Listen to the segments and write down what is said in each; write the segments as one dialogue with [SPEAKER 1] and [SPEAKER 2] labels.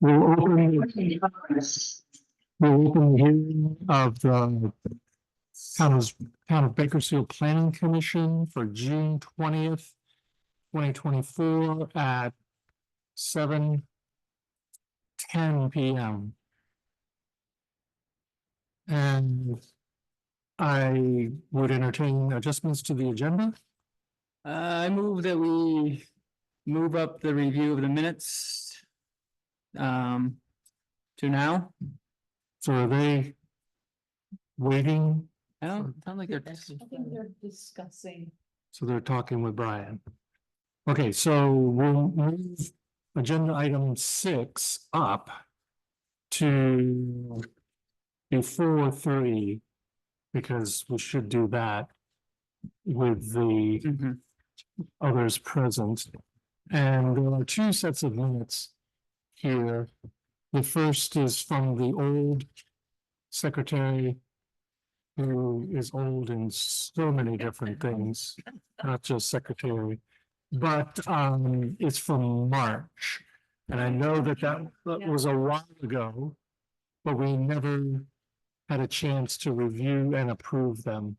[SPEAKER 1] We'll open, we'll open the hearing of the Town of Bakersfield Planning Commission for June 20th, 2024 at 7:10 PM. And I would entertain adjustments to the agenda.
[SPEAKER 2] I move that we move up the review of the minutes. To now.
[SPEAKER 1] So are they waiting?
[SPEAKER 2] I don't sound like they're.
[SPEAKER 3] I think they're discussing.
[SPEAKER 1] So they're talking with Brian. Okay, so we'll move agenda item 6 up to before 3, because we should do that with the
[SPEAKER 2] Mhm.
[SPEAKER 1] others present. And there are 2 sets of minutes here. The first is from the old secretary, who is old in so many different things, not just secretary. But it's from March, and I know that that was a while ago, but we never had a chance to review and approve them.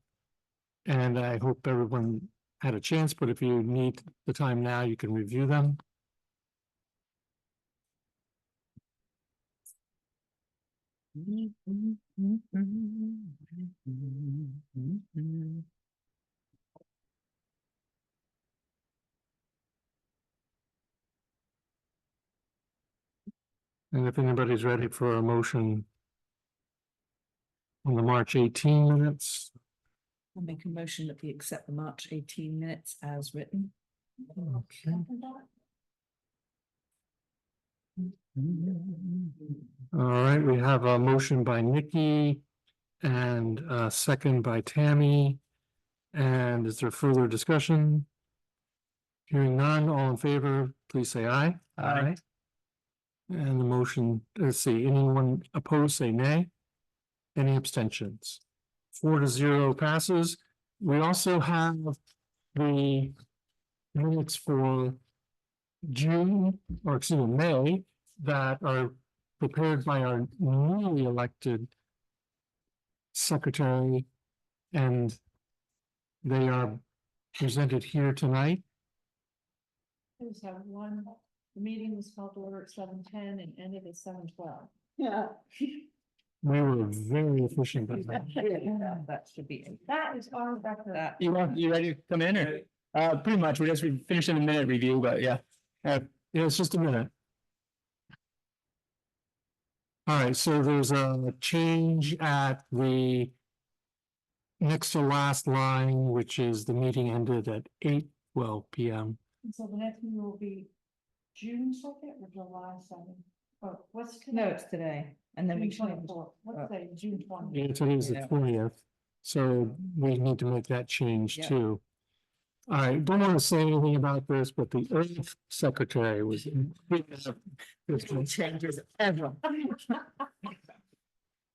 [SPEAKER 1] And I hope everyone had a chance, but if you need the time now, you can review them. And if anybody's ready for a motion on the March 18 minutes,
[SPEAKER 3] I'll make a motion that we accept the March 18 minutes as written.
[SPEAKER 1] okay. All right, we have a motion by Nikki and a second by Tammy. And is there further discussion? Hearing none, all in favor, please say aye.
[SPEAKER 2] Aye.
[SPEAKER 1] And the motion, let's see, anyone opposed, say nay. Any abstentions? 4-0 passes. We also have the minutes for June, or excuse me, May, that are prepared by our newly elected secretary, and they are presented here tonight.
[SPEAKER 3] I just have one, the meeting was called to order at 7:10 and ended at 7:12. Yeah.
[SPEAKER 1] We were very efficient. That night.
[SPEAKER 3] That should be it. That is our record.
[SPEAKER 2] You ready to come in or? Pretty much, we're just finishing a minute review, but yeah.
[SPEAKER 1] Yeah, it's just a minute. All right, so there's a change at the next to last line, which is the meeting ended at 8:12 PM.
[SPEAKER 3] And so the next one will be June 2nd or July 7th? Oh, what's today? No, it's today. And then we change. What's today, June 20th?
[SPEAKER 1] Yeah, today's the
[SPEAKER 2] Yeah.
[SPEAKER 1] 20th, so we need to make that change
[SPEAKER 3] Yeah.
[SPEAKER 1] too. All right, don't want to say anything about this, but the Earth Secretary was.
[SPEAKER 2] Changes ever.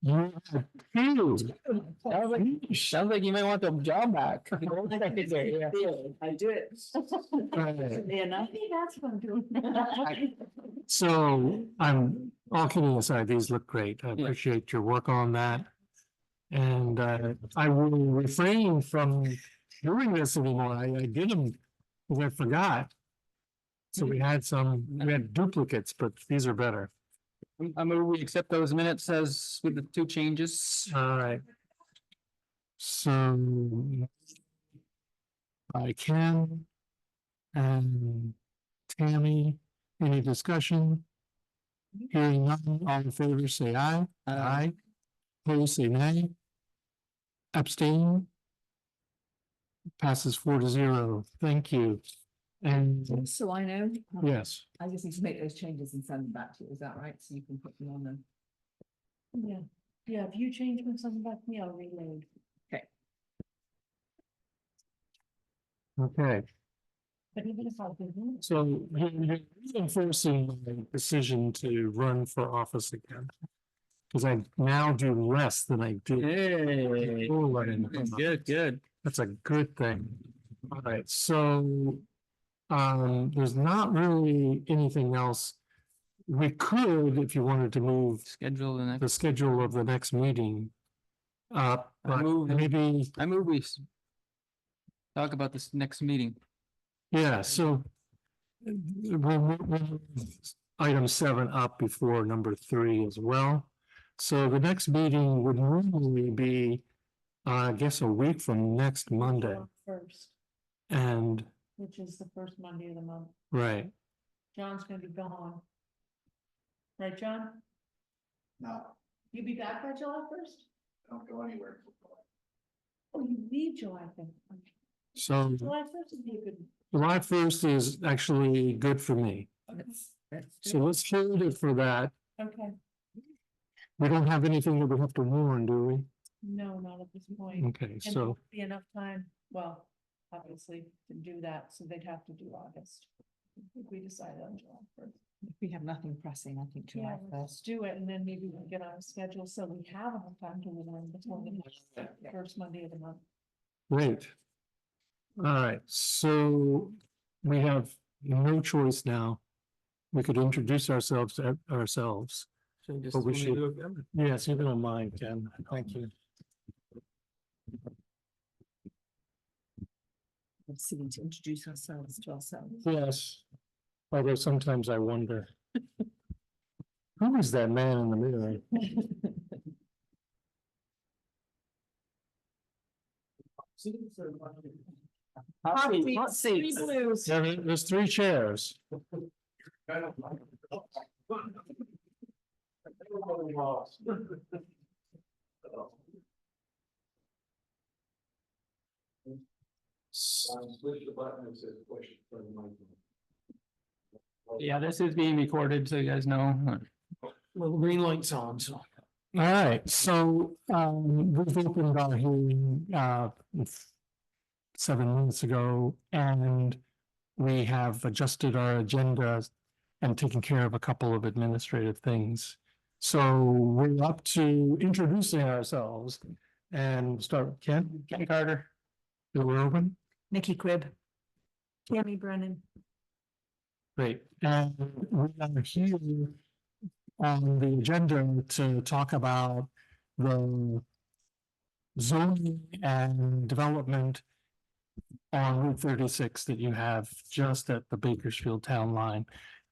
[SPEAKER 1] You had two.
[SPEAKER 2] Sounds like you might want the job back. The old secretary, yeah.
[SPEAKER 3] I do it.
[SPEAKER 1] Right.
[SPEAKER 3] And I think that's what I'm doing.
[SPEAKER 1] So I'm, all kidding aside, these look great. I
[SPEAKER 2] Yeah.
[SPEAKER 1] appreciate your work on that. And I will refrain from doing this anymore. I did them because I forgot. So we had duplicates, but these are better.
[SPEAKER 2] I move we accept those minutes as with the 2 changes.
[SPEAKER 1] All right. So by Ken and Tammy, any discussion? Hearing none, all in favor, say aye.
[SPEAKER 2] Aye.
[SPEAKER 1] Opposed, say nay. Abstain. Passes 4-0. Thank you. And
[SPEAKER 3] So I know.
[SPEAKER 1] yes,
[SPEAKER 3] I just need to make those changes and send them back to you, is that right? So you can put them on them. Yeah, yeah, if you change them, send them back to me, I'll reload. Okay.
[SPEAKER 1] okay.
[SPEAKER 3] But even if I didn't.
[SPEAKER 1] So you're reinforcing my decision to run for office again. Because I now do less than I did.
[SPEAKER 2] Hey,
[SPEAKER 1] before running for office.
[SPEAKER 2] good.
[SPEAKER 1] That's a good thing. All right, so there's not really anything else we could, if you wanted to move
[SPEAKER 2] Schedule the
[SPEAKER 1] the
[SPEAKER 2] next,
[SPEAKER 1] schedule of the next meeting. But
[SPEAKER 2] move the-
[SPEAKER 1] maybe,
[SPEAKER 2] I move we talk about this next meeting.
[SPEAKER 1] yeah, so we'll move item 7 up before number 3 as well. So the next meeting would normally be, I guess, a week from next Monday.
[SPEAKER 3] First,
[SPEAKER 1] And,
[SPEAKER 3] which is the first Monday of the month.
[SPEAKER 1] right,
[SPEAKER 3] John's gonna be gone. Right, John?
[SPEAKER 4] No,
[SPEAKER 3] You be back by July first?
[SPEAKER 4] don't go anywhere.
[SPEAKER 3] Oh, you leave July fifth.
[SPEAKER 1] so
[SPEAKER 3] July first would be a good.
[SPEAKER 1] July 1st is actually good for me. So let's hold it for that.
[SPEAKER 3] Okay,
[SPEAKER 1] We don't have anything that we have to warn, do we?
[SPEAKER 3] no, not at this point.
[SPEAKER 1] Okay,
[SPEAKER 3] And
[SPEAKER 1] so,
[SPEAKER 3] there'll be enough time, well, obviously, to do that, so they'd have to do August. If we decided on July first.
[SPEAKER 5] If we have nothing pressing, I think
[SPEAKER 3] Yeah,
[SPEAKER 5] July
[SPEAKER 3] let's
[SPEAKER 5] first.
[SPEAKER 3] do it, and then maybe we'll get on a schedule, so we have enough time to warn before the first Monday of the month.
[SPEAKER 1] great. All right, so we have no choice now. We could introduce ourselves to ourselves. But we should, yes, if you don't mind, Ken, thank you.
[SPEAKER 5] Let's see, to introduce ourselves to ourselves.
[SPEAKER 1] Yes, although sometimes I wonder. Who is that man in the mirror?
[SPEAKER 5] Hot seats.
[SPEAKER 1] Yeah, there's 3 chairs.
[SPEAKER 2] Yeah, this is being recorded, so you guys know.
[SPEAKER 1] Little green lights on, so. All right, so we've opened our hearing 7 minutes ago, and we have adjusted our agenda and taken care of a couple of administrative things. So we're up to introducing ourselves and start with Ken.
[SPEAKER 2] Ken Carter.
[SPEAKER 1] We're open.
[SPEAKER 5] Nikki Cribb.
[SPEAKER 3] Tammy Brennan.
[SPEAKER 1] Great. And we are here on the agenda to talk about the zoning and development on Route 36 that you have just at the Bakersfield town line.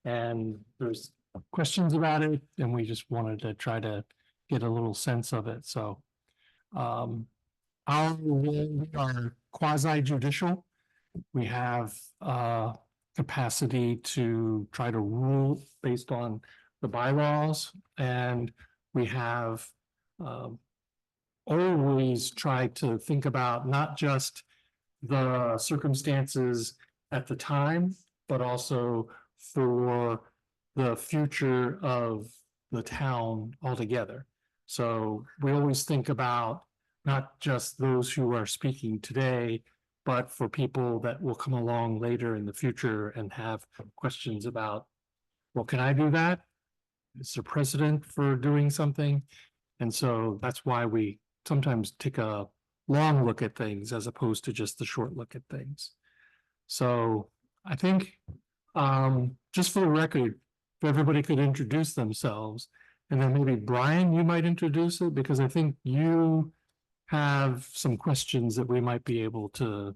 [SPEAKER 1] And there's questions about it, and we just wanted to try to get a little sense of it, so. Our role, we are quasi judicial. We have capacity to try to rule based on the bylaws, and we have always tried to think about not just the circumstances at the time, but also for the future of the town altogether. So we always think about not just those who are speaking today, but for people that will come along later in the future and have questions about, well, can I do that? Is there precedent for doing something? And so that's why we sometimes take a long look at things as opposed to just the short look at things. So I think, just for the record, if everybody could introduce themselves, and then maybe Brian, you might introduce it, because I think you have some questions that we might be able to.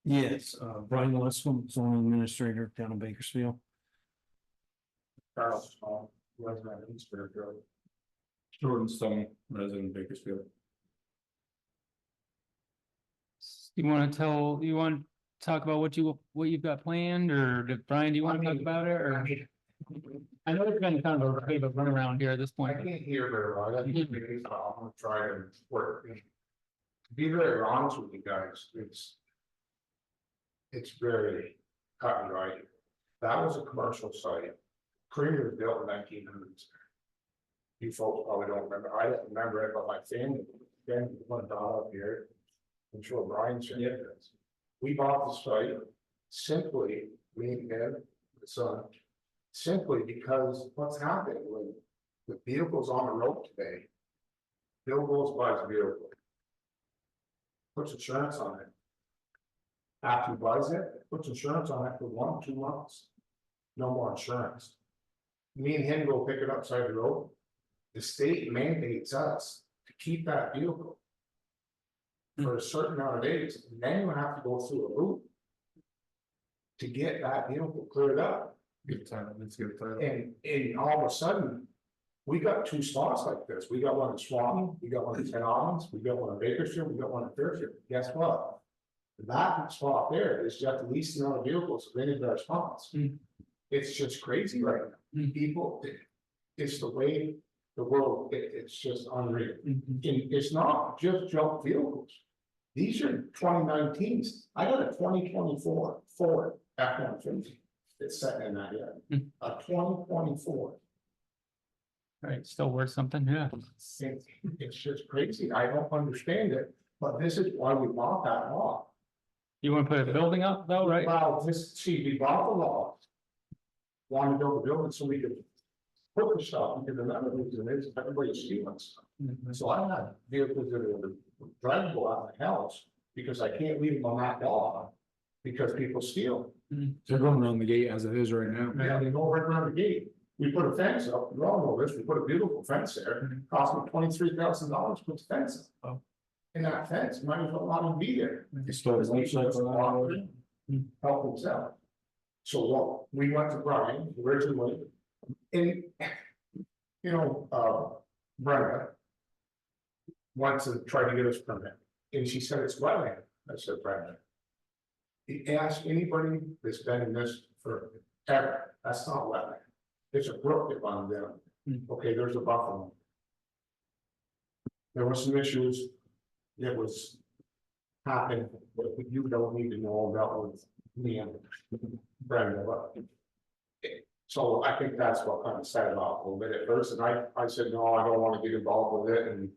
[SPEAKER 6] Yes, Brian Westphal, zoning administrator down in Bakersfield.
[SPEAKER 4] Carl Small, resident in Bakersfield.
[SPEAKER 7] Jordan Stone, resident Bakersfield.
[SPEAKER 2] You want to talk about what you've got planned, or Brian, do you want to talk about it, or? I know it's been kind of a bit of a run around here at this point.
[SPEAKER 4] I can't hear very well. I'm gonna try to work. To be very honest with you guys, it's very cut and dry. That was a commercial site. Creamery was built in 1900s. You folks probably don't remember. I don't remember it, but my family, one dollar up here. I'm sure Brian said it. We bought the site simply, me and Ed, the son, simply because what's happened when the vehicle's on the road today. Bill goes buys a vehicle. Puts insurance on it. After he buys it, puts insurance on it for 1 or 2 months. No more insurance. Me and him go pick it up side the road. The state mandates us to keep that vehicle. For a certain amount of days, and then you have to go through a loop. To get that vehicle cleared up,
[SPEAKER 7] Good time, let's get it title.
[SPEAKER 4] and all of a sudden. We got two spots like this, we got one in Swanton, we got one in St. Albans, we got one in Bakersfield, we got one in Fairfield, guess what? That spot there is just the least amount of vehicles of any of our spots.
[SPEAKER 2] Mm.
[SPEAKER 4] It's just crazy right now,
[SPEAKER 2] Mm.
[SPEAKER 4] people, it's the way the world, it's just unreal.
[SPEAKER 2] Mhm.
[SPEAKER 4] And it's not just junk vehicles. These are 2019s. I got a 2024 Ford F-150 that's sitting in that yard,
[SPEAKER 2] Mm.
[SPEAKER 4] a 2024.
[SPEAKER 2] Right, still worth something, yeah.
[SPEAKER 4] It's just crazy. I don't understand it, but this is why we bought that lot.
[SPEAKER 2] You wanna put a building up though, right?
[SPEAKER 4] Well, we bought the lot. Wanted to build a building so we could put the stuff, because another reason is everybody's stealing stuff.
[SPEAKER 2] Mhm.
[SPEAKER 4] So I have vehicles that are drivable out of the house, because I can't leave them on that lot. Because people steal.
[SPEAKER 7] They're going around the gate as it is right now.
[SPEAKER 4] Yeah, they go right around the gate. We put a fence up, you all know this, we put a beautiful fence there, cost me $23,000 to put the fence up. And that fence might as well not even be there.
[SPEAKER 7] It's still-
[SPEAKER 4] Because they just walk in, help themselves. So what, we went to Brian originally, and, you know, Brenda. Wants to try to get us permit, and she said it's wetland, I said, Brenda. Ask anybody that's been in this for ever, that's not wetland. There's a brook that runs down. Okay, there's a buffer. There were some issues. That was. Happened, but you don't need to know about with me and Brenda, but. So I think that's what kind of set it off a little bit at first, and I said, no, I don't wanna get involved with it, and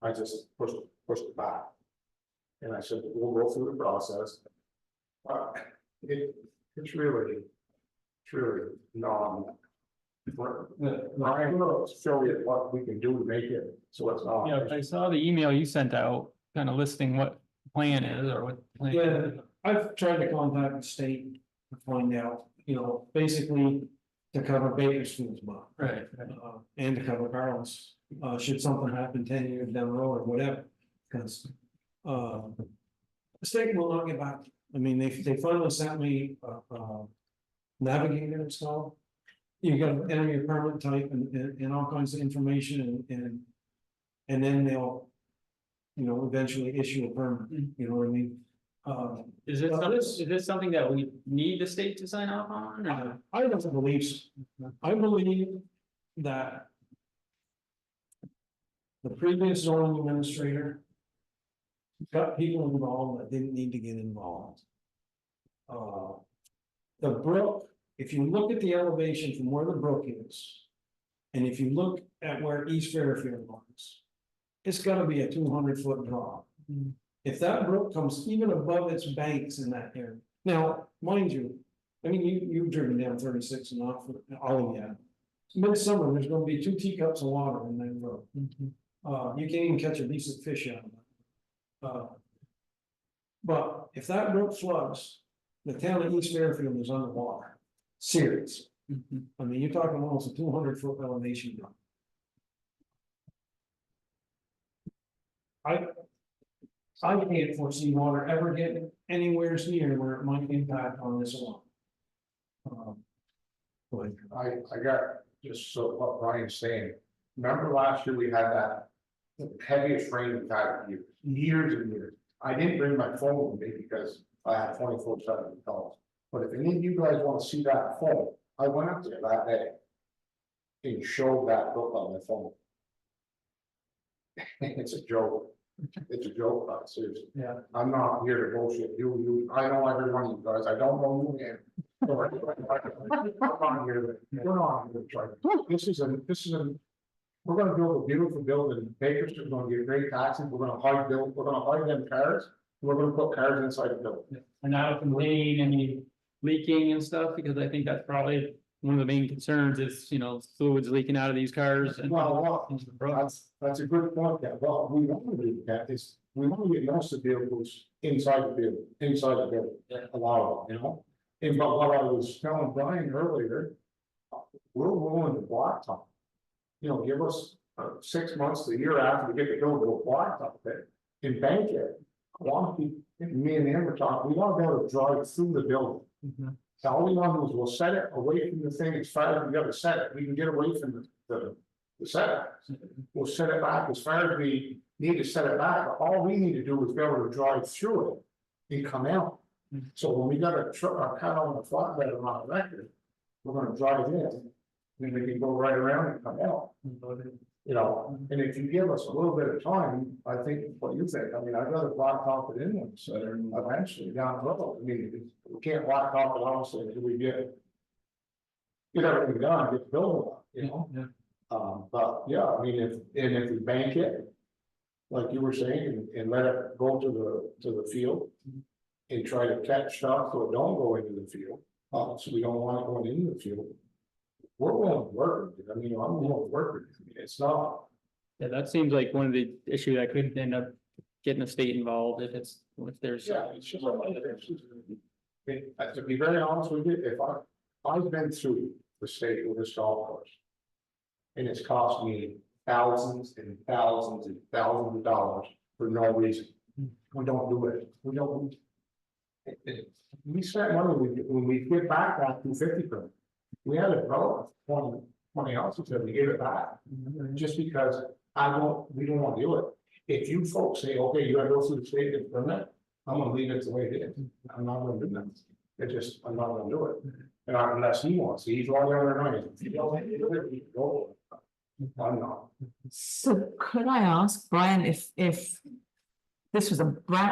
[SPEAKER 4] I just pushed it back. And I said, we'll go through the process. It's really non. Ryan will show you what we can do to make it, so it's not.
[SPEAKER 2] Yeah, I saw the email you sent out, kind of listing what the plan is or what. the plan
[SPEAKER 6] Yeah,
[SPEAKER 2] is.
[SPEAKER 6] I've tried to contact the state to find out, basically to cover Bakersfield's bond.
[SPEAKER 2] Right,
[SPEAKER 6] And to cover Carl's, should something happen 10 years down the road or whatever, because. The state will not get back, I mean, they finally sent me, navigator installed. You gotta enter your permit type and all kinds of information and then they'll. Eventually issue a permit, you know what I mean?
[SPEAKER 2] Is this something that we need the state to sign off on or?
[SPEAKER 6] I don't believe, I believe that. The previous zoning administrator. Got people involved that didn't need to get involved. The brook, if you look at the elevation from where the brook is. And if you look at where East Fairfield was. It's gotta be a 200-foot drop. If that brook comes even above its banks in that area, now, mind you. I mean, you've driven down 36 and off, all of you. Midsummer, there's gonna be 2 teacups of water in that brook. You can't even catch a decent fish out of it. But if that brook floods, the town of East Fairfield is underwater. Serious. I mean, you're talking almost a 200-foot elevation drop. I can't foresee water ever getting anywhere near where it might impact on this one.
[SPEAKER 4] I got, just so what Brian's saying, remember last year we had that. The heaviest rain we've had in years and years. I didn't bring my phone with me because I had 24/7 calls. But if any of you guys want to see that phone, I went up there that day. And showed that book on my phone. It's a joke. It's a joke, seriously.
[SPEAKER 6] Yeah.
[SPEAKER 4] I'm not here to bullshit you, I know every one of you guys, I don't know you again. I'm on here, we're not here to try. This is a. We're gonna build a beautiful building, Bakersfield, we're gonna get great taxes, we're gonna hide them cars, we're gonna put cars inside the building.
[SPEAKER 2] And now from contain any leaking and stuff, because I think that's probably one of the main concerns is, fluids leaking out of these cars and.
[SPEAKER 4] Well,
[SPEAKER 2] into the brook.
[SPEAKER 4] that's a good point, that, well, we want to do that, is, we want to get most of the vehicles inside the building,
[SPEAKER 2] Yeah.
[SPEAKER 4] allow them, And but what I was telling Brian earlier. we're willing to blacktop. You know, give us 6 months to a year after we get the bill, we'll blacktop it and bank it. I want to be, me and Amber talk, we want to be able to drive through the building. So all we want to do is we'll set it away from the thing as far as we gotta set it, we can get away from the setbacks. We'll set it back as far as we need to set it back, but all we need to do is be able to drive through it and come out. So when we got a car on the flatbed or on a record, we're gonna drive in, then we can go right around and come out. You know, and if you give us a little bit of time, I think what you think, I mean, I'd rather blacktop it in one, so eventually down the road, I mean, we can't blacktop it honestly until we get everything done, get the building up, you know? But yeah, I mean, if we bank it, like you were saying, and let it go to the field. And try to catch stuff so it don't go into the field, so we don't want it going into the field. We're willing to work with it, I mean, I'm willing to work with it, it's not.
[SPEAKER 2] Yeah, that seems like one of the issue that could end up getting the state involved if there's.
[SPEAKER 4] Yeah, it's just like, to be very honest with you, if I've been through the state with this golf course. And it's cost me thousands and thousands and thousands of dollars for no reason. We don't do it, we don't. We spent money when we get back that 250 per. We had a problem, 20 ounces, and we gave it back, just because we don't want to do it. If you folks say, okay, you gotta go through the state and permit, I'm gonna leave it the way it is, I'm not gonna do that. I'm not gonna do it, and unless he wants, he's all the other night. If you don't want to do it, you go. I'm not.
[SPEAKER 5] So could I ask Brian if this was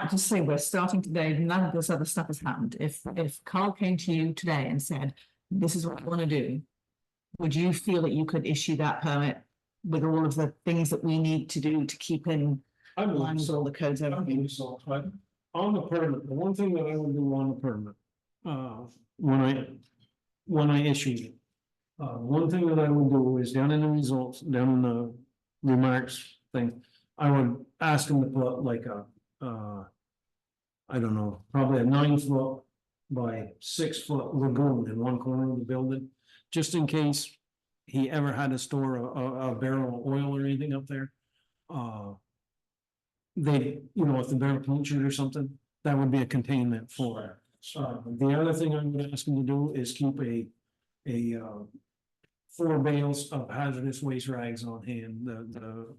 [SPEAKER 5] just say we're starting today, none of this other stuff has happened. If Carl came to you today and said, this is what I want to do, would you feel that you could issue that permit with all of the things that we need to do to keep in
[SPEAKER 6] I
[SPEAKER 5] line
[SPEAKER 6] believe
[SPEAKER 5] with
[SPEAKER 6] so.
[SPEAKER 5] all the codes?
[SPEAKER 6] I
[SPEAKER 5] Everything?
[SPEAKER 6] believe so, but on the permit, the one thing that I would do on the permit, when I issue it. One thing that I would do is down in the results, down in the remarks thing, I would ask them to put like I don't know, probably a 9-foot by 6-foot lagoon in one corner of the building, just in case he ever had to store a barrel of oil or anything up there. If the barrel punctured or something, that would be a containment for it. The other thing I would ask him to do is keep a 4 bales of hazardous waste rags on hand, the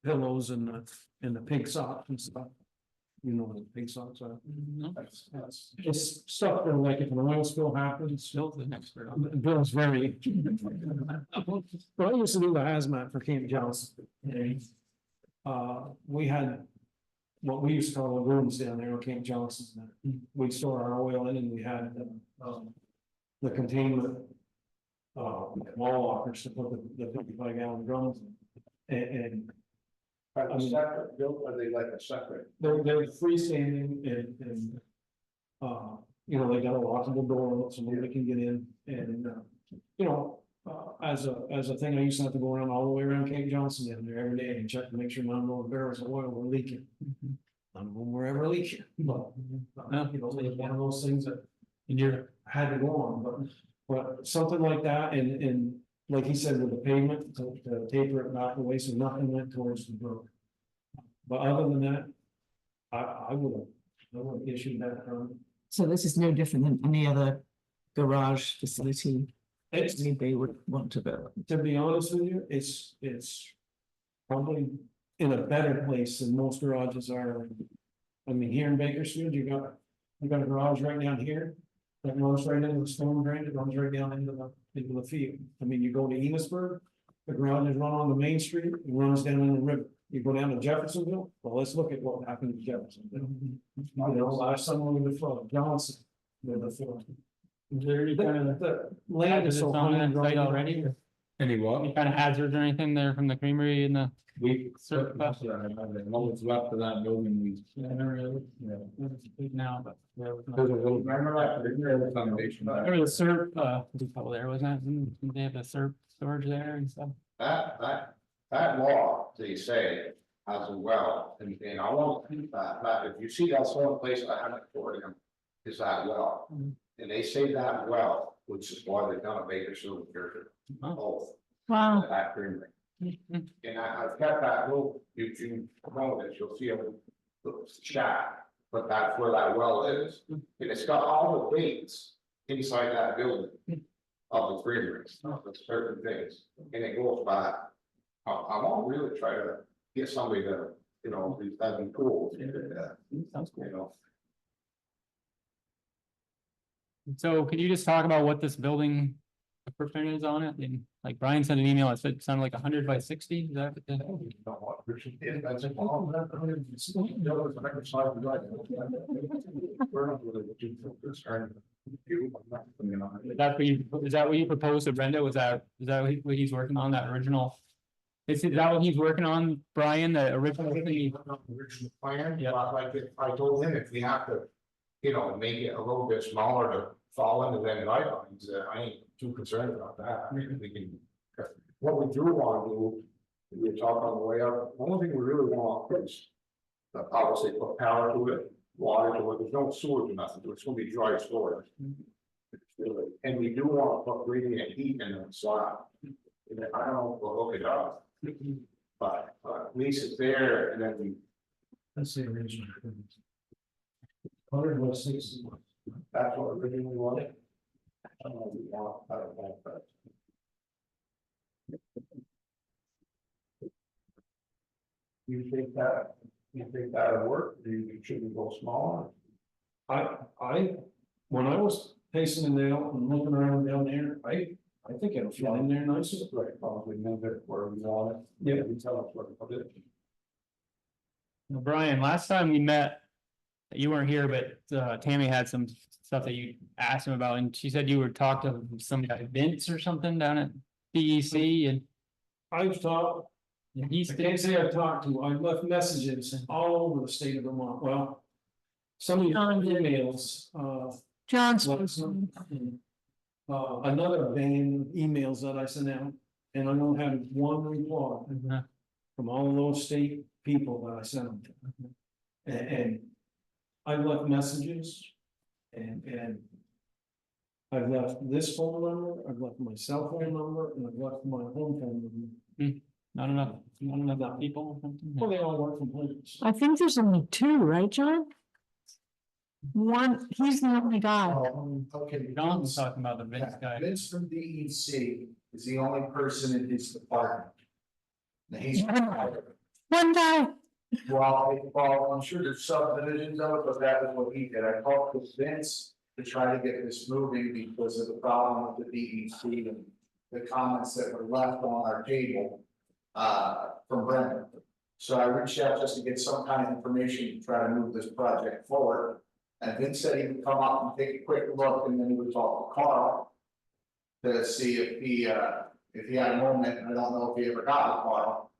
[SPEAKER 6] pillows and the pig socks and stuff. You know what the pig socks are? It's stuff that like if an oil spill happens.
[SPEAKER 2] Bill's an expert on that.
[SPEAKER 6] Bill's very. But I used to do the hazmat for Camp Johnson. We had what we used to call the rooms down there at Camp Johnson. We'd store our oil in, and we had the containment wall lockers to put the 55-gallon drums in. And
[SPEAKER 4] Are they separate, Bill, are they like a separate?
[SPEAKER 6] they're freestanding and they got a lockable door so nobody can get in and as a thing, I used to have to go around all the way around Camp Johnson down there every day and check to make sure none of those barrels of oil were leaking. None of them were ever leaking, but it was one of those things that you had to go on, but something like that and like he said with the pavement to taper it back away so nothing went towards the brook. But other than that, I would issue that permit.
[SPEAKER 5] So this is no different than any other garage facility
[SPEAKER 6] It's,
[SPEAKER 5] anybody would want to build.
[SPEAKER 6] to be honest with you, it's probably in a better place than most garages are. I mean, here in Bakersfield, you got a garage right down here. That runs right into the storm drain, it runs right down into the field. I mean, you go to Enosburg, the garage is run on the main street, it runs down in the river. You go down to Jeffersonville, well, let's look at what happened to Jeffersonville. Last summer with the flood, Johnson, with the flood.
[SPEAKER 2] Is there any kind of
[SPEAKER 6] The land is so
[SPEAKER 2] on
[SPEAKER 6] high
[SPEAKER 2] that site already? Or
[SPEAKER 7] Any what?
[SPEAKER 2] any kind of hazards or anything there from the creamery and the?
[SPEAKER 7] We,
[SPEAKER 2] Certain stuff.
[SPEAKER 7] what's left of that building, we.
[SPEAKER 2] Yeah, not really.
[SPEAKER 7] Yeah.
[SPEAKER 2] Now, but. there was no-
[SPEAKER 7] There's a little, remember that foundation.
[SPEAKER 2] Remember the syrup, depot there, wasn't it? Didn't they have the syrup storage there and stuff?
[SPEAKER 4] That law, they say, has a well, and I want to think that if you see that's the only place I haven't for him, is that well.
[SPEAKER 2] Mhm.
[SPEAKER 4] And they say that well which is why they've done a Bakersfield and Fairfield, both.
[SPEAKER 5] Wow.
[SPEAKER 4] That creamery.
[SPEAKER 2] Mhm.
[SPEAKER 4] And I've got that little, you know that you'll see a little shack, but that's where that well is. And it's got all the dates inside that building of the creameries, of the certain things, and it goes back. I want to really try to get somebody to, you know, that'd be cool.
[SPEAKER 2] Sounds cool.
[SPEAKER 4] You know,
[SPEAKER 2] So could you just talk about what this building footprint is on it? And like Brian sent an email, it said it sounded like 100 by 60, is that?
[SPEAKER 4] you know what, Richard, that's it. All that, I mean, it's the other side of the drive. We're not really looking for this, right? You know,
[SPEAKER 2] Is that what you proposed to Brenda? Is that what he's working on, that original? Is that what he's working on, Brian, the original thing?
[SPEAKER 4] Original plan,
[SPEAKER 2] Yeah.
[SPEAKER 4] but like if I told him if we have to, you know, make it a little bit smaller to fall into them guidelines, I ain't too concerned about that. We can, what we do want to do, we talk on the way up, the only thing we really want is. Obviously put power to it, water to it, there's no sewage or nothing, it's gonna be dry storage. And we do want to put radiant heat in the slab. And I don't know if we'll hook it up. But at least it's there and then we.
[SPEAKER 6] Let's say original. 100 was 60.
[SPEAKER 4] That's what originally we wanted. I don't know if we want, I don't know, but. You think that'll work? Do you, should we go smaller?
[SPEAKER 6] When I was pacing it out and looking around down there, I think it'll fit in there nicely.
[SPEAKER 4] Right, probably move it where we want it.
[SPEAKER 6] Yeah.
[SPEAKER 4] You tell us where to put it.
[SPEAKER 2] Now, Brian, last time we met, you weren't here, but Tammy had some stuff that you asked him about, and she said you would talk to some guy, Vince or something down at DEC, and
[SPEAKER 6] I've talked,
[SPEAKER 2] he's.
[SPEAKER 6] I can't say I've talked to, I've left messages all over the state of Vermont, well. Some of your emails,
[SPEAKER 5] John's.
[SPEAKER 6] another band of emails that I sent out, and I don't have one reply
[SPEAKER 2] Uh-huh.
[SPEAKER 6] from all those state people that I sent them to. And I left messages and I've left this phone number, I've left my cell phone number, and I've left my home phone number.
[SPEAKER 2] Not enough people or something?
[SPEAKER 6] Well, they all work from home.
[SPEAKER 5] I think there's only two, right, John? One, he's the only guy.
[SPEAKER 8] Okay.
[SPEAKER 2] John's talking about the Vince guy.
[SPEAKER 8] Vince from DEC is the only person in his department. Now he's.
[SPEAKER 5] One guy.
[SPEAKER 8] Well, I'm sure there's subdivisions of it, but that is what he did. I talked with Vince to try to get this moving because of the problem with the DEC and the comments that were left on our table from Brendan. So I reached out just to get some kind of information to try to move this project forward. And Vince said he would come up and take a quick look, and then he would talk to Carl to see if he had a moment. And I don't know if he ever got with Carl,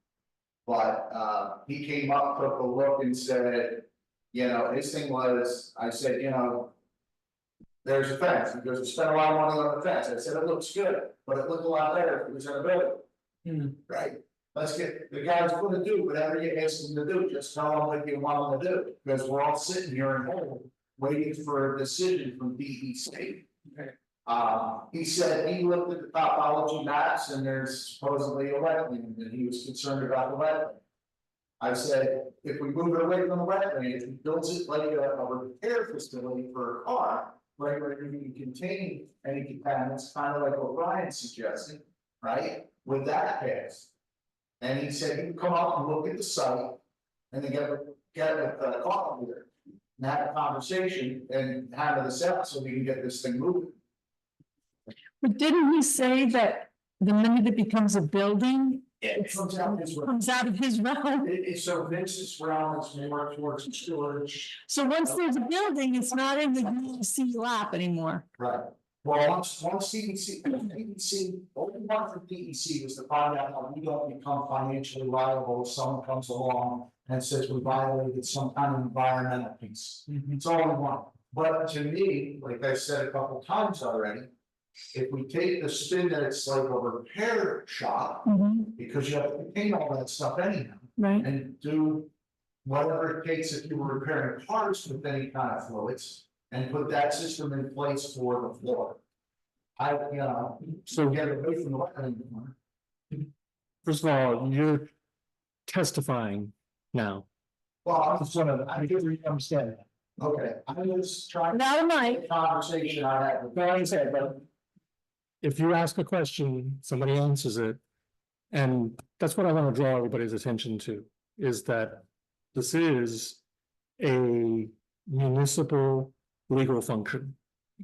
[SPEAKER 8] but he came up, took a look, and said, you know, his thing was, I said, you know, there's a fence. He goes, we spent a lot of money on the fence. I said, it looks good, but it looked a lot better if it was in a building. Right? Let's get the guys going to do whatever you ask them to do. Just tell them what you want them to do, because we're all sitting here in home waiting for a decision from DEC. He said he looked at the topology maps and there's supposedly a wetland, and he was concerned about the wetland. I said, if we move it away from the wetland, if he builds it like a repair facility for a car, right, where you can contain any contaminants, kind of like what Brian suggested, right? Would that pass? And he said he'd come up and look at the site and then get with Carl here and have a conversation and hammer this out so we can get this thing moving.
[SPEAKER 5] But didn't he say that the minute it becomes a building,
[SPEAKER 8] It comes out this way.
[SPEAKER 5] comes out of his realm?
[SPEAKER 8] So Vince's realm is more towards storage.
[SPEAKER 5] So once there's a building, it's not in the DEC lap anymore.
[SPEAKER 8] Right. Well, once DEC, only one from DEC was to find out how we don't become financially liable if someone comes along and says we violated some kind of environmental piece. It's only one. But to me, like I said a couple times already, if we take the spin that it's like a repair shop, because you have to contain all that stuff anyhow,
[SPEAKER 5] Right.
[SPEAKER 8] and do whatever it takes if you were repairing parts with any kind of fluids, and put that system in place for the floor.
[SPEAKER 1] So
[SPEAKER 8] get away from the wetland.
[SPEAKER 1] first of all, you're testifying now.
[SPEAKER 8] Well,
[SPEAKER 1] I just wanna, I get where you understand that.
[SPEAKER 8] okay, I was trying to.
[SPEAKER 5] Not a mic.
[SPEAKER 8] Conversation I had with.
[SPEAKER 1] Like I said, but if you ask a question, somebody answers it. And that's what I want to draw everybody's attention to, is that this is a municipal legal function.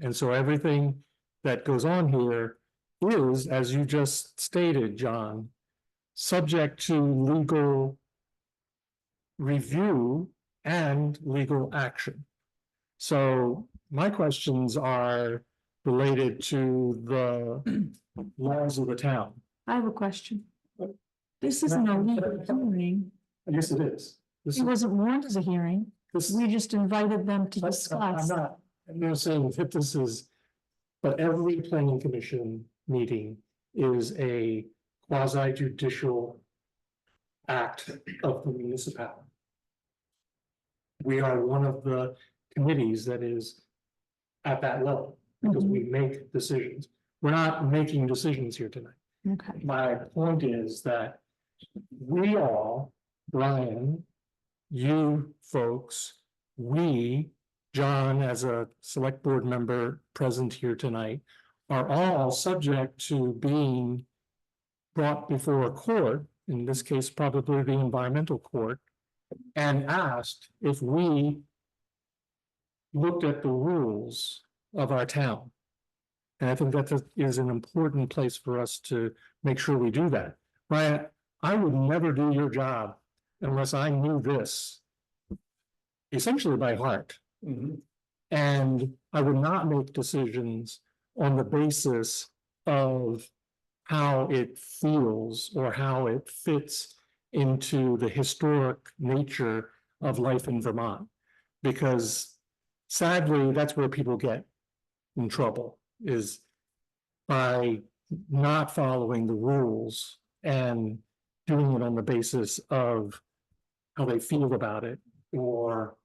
[SPEAKER 1] And so everything that goes on here is, as you just stated, John, subject to legal review and legal action. So my questions are related to the laws of the town.
[SPEAKER 5] I have a question. This isn't a legal hearing.
[SPEAKER 1] Yes, it is. This
[SPEAKER 5] It
[SPEAKER 1] is,
[SPEAKER 5] wasn't warned as a hearing.
[SPEAKER 1] this,
[SPEAKER 5] We just invited them to
[SPEAKER 1] I'm
[SPEAKER 5] discuss.
[SPEAKER 1] not saying that this is, but every planning commission meeting is a quasi judicial act of the municipality. We are one of the committees that is at that level, because we make decisions. We're not making decisions here tonight.
[SPEAKER 5] Okay.
[SPEAKER 1] My point is that we all, Brian, you folks, we, John, as a select board member present here tonight, are all subject to being brought before a court, in this case, probably the environmental court, and asked if we looked at the rules of our town. And I think that is an important place for us to make sure we do that. Brian, I would never do your job unless I knew this essentially by heart. And I would not make decisions on the basis of how it feels or how it fits into the historic nature of life in Vermont. Because sadly, that's where people get in trouble, is by not following the rules and doing it on the basis of how they feel about it, or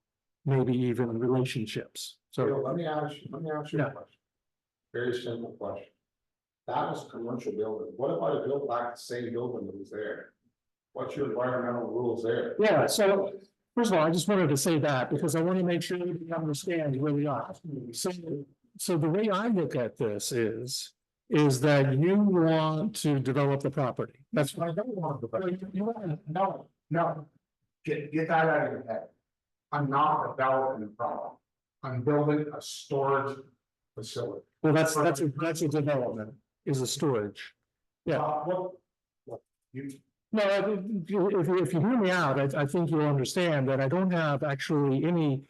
[SPEAKER 1] maybe even relationships.
[SPEAKER 4] So
[SPEAKER 1] So,
[SPEAKER 4] let me ask you
[SPEAKER 1] Yeah.
[SPEAKER 4] a question. Very simple question. That was a commercial building. What if I built back the same building that was there? What's your environmental rules there?
[SPEAKER 1] yeah, so first of all, I just wanted to say that because I want to make sure everybody understands where we are. So the way I look at this is that you want to develop the property. That's what I don't want to develop. You want to,
[SPEAKER 4] No. Get that out of your head. I'm not developing a problem. I'm building a storage facility.
[SPEAKER 1] well, that's a development, is a storage. Yeah.
[SPEAKER 4] You,
[SPEAKER 1] No, if you hear me out, I think you'll understand that I don't have actually any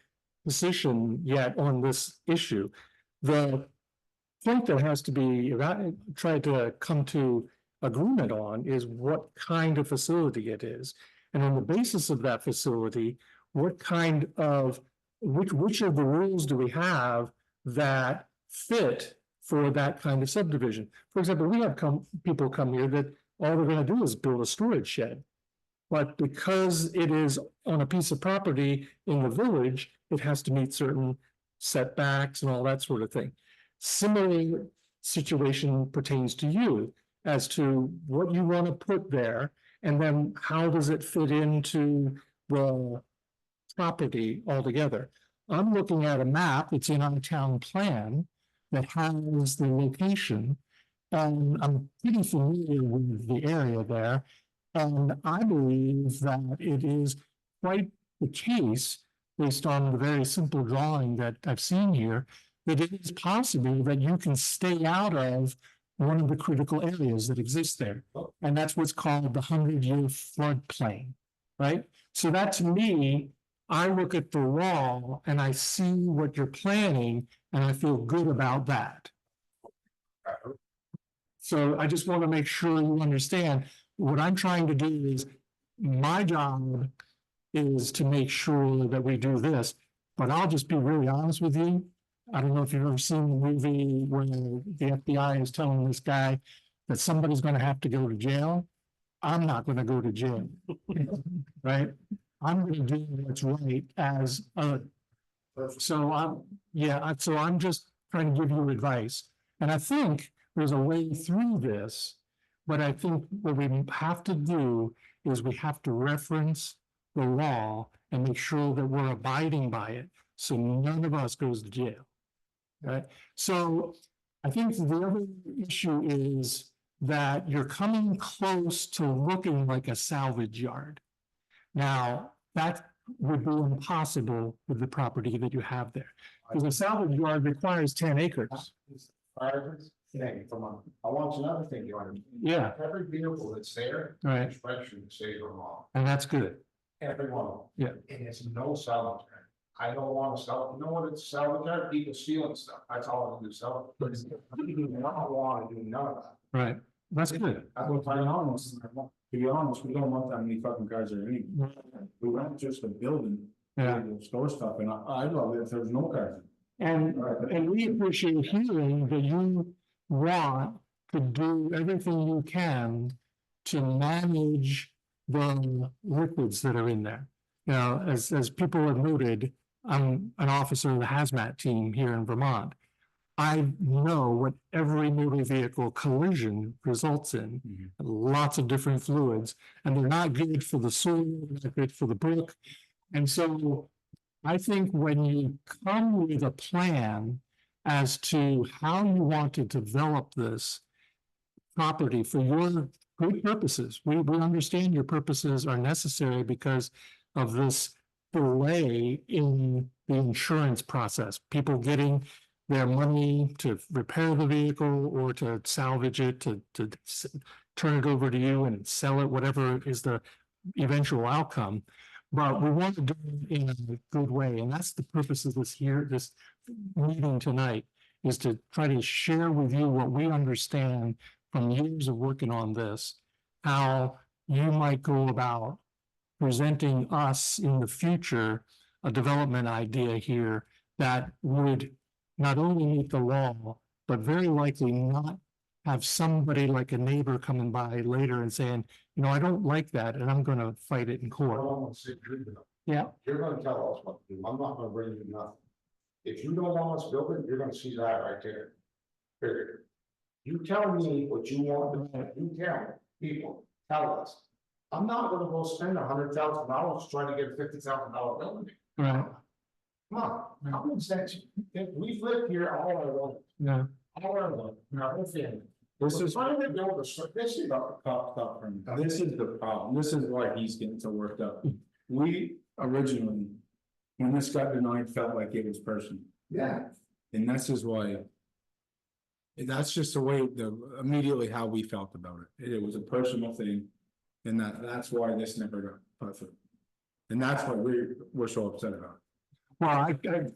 [SPEAKER 1] position yet on this issue. The point that has to be tried to come to agreement on is what kind of facility it is. And on the basis of that facility, what kind of, which of the rules do we have that fit for that kind of subdivision? For example, we have people come here that all they're gonna do is build a storage shed. But because it is on a piece of property in the village, it has to meet certain setbacks and all that sort of thing. Similar situation pertains to you as to what you want to put there, and then how does it fit into the property altogether. I'm looking at a map that's in our town plan that has the location. And I'm pretty familiar with the area there. And I believe that it is quite the case, based on the very simple drawing that I've seen here, that it is possible that you can stay out of one of the critical areas that exist there. And that's what's called the 100-year floodplain, right? So that, to me, I look at the law and I see what you're planning and I feel good about that. So I just want to make sure you understand what I'm trying to do is, my job is to make sure that we do this, but I'll just be really honest with you. I don't know if you've ever seen the movie where the FBI is telling this guy that somebody's going to have to go to jail. I'm not going to go to jail, right? I'm going to do what's right as a, so I'm just trying to give you advice. And I think there's a way through this. But I think what we have to do is we have to reference the law and make sure that we're abiding by it, so none of us goes to jail. Right? So I think the other issue is that you're coming close to looking like a salvage yard. Now, that would be impossible with the property that you have there. Because a salvage yard requires 10 acres.
[SPEAKER 4] Thing from I want another thing you understand.
[SPEAKER 1] Yeah.
[SPEAKER 4] Every vehicle that's there.
[SPEAKER 1] Right.
[SPEAKER 4] Is registered to state or law.
[SPEAKER 1] And that's good.
[SPEAKER 4] Every one of them.
[SPEAKER 1] Yeah.
[SPEAKER 4] And it's no salvage. I don't want to sell, you know what it's salvage, people stealing stuff, that's all I do, sell. But I don't want to do none of that.
[SPEAKER 1] Right. That's good.
[SPEAKER 7] I will be honest, to be honest, we don't want that many fucking cars there anyway. We want just a building.
[SPEAKER 1] Yeah.
[SPEAKER 7] where we'll store stuff, and I'd love it if there's no cars.
[SPEAKER 1] And we appreciate hearing that you want to do everything you can to manage the liquids that are in there. You know, as people have noted, I'm an officer of the hazmat team here in Vermont. I know what every motor vehicle collision results in, lots of different fluids, and they're not good for the soil, they're not good for the brook. And so I think when you come with a plan as to how you want to develop this property for your good purposes, we understand your purposes are necessary because of this delay in the insurance process, people getting their money to repair the vehicle or to salvage it, to turn it over to you and sell it, whatever is the eventual outcome. But we want to do it in a good way, and that's the purpose of this meeting tonight, is to try to share with you what we understand from years of working on this, how you might go about presenting us in the future a development idea here that would not only meet the law, but very likely not have somebody like a neighbor coming by later and saying, you know, I don't like that and I'm going to fight it in
[SPEAKER 4] I
[SPEAKER 1] court.
[SPEAKER 4] don't want to sit here,
[SPEAKER 1] Yeah,
[SPEAKER 4] you're gonna tell us what to do, I'm not gonna bring you nothing. If you don't want us building, you're gonna see that right there. Period. You tell me what you want, you tell people, tell us. I'm not gonna go spend $100,000 trying to get a $50,000 building.
[SPEAKER 1] right.
[SPEAKER 4] Come on, common sense, we've lived here all our life,
[SPEAKER 1] Yeah,
[SPEAKER 4] all our life, our whole family.
[SPEAKER 7] This is,
[SPEAKER 4] Why do they build this is about
[SPEAKER 7] this is the problem, this is why he's getting so worked up. We originally, when this got denied, felt like it was personal,
[SPEAKER 4] yeah.
[SPEAKER 7] and this is why. That's just the way, immediately how we felt about it, it was a personal thing, and that's why this never got put through. And that's what we're so upset about.
[SPEAKER 1] well,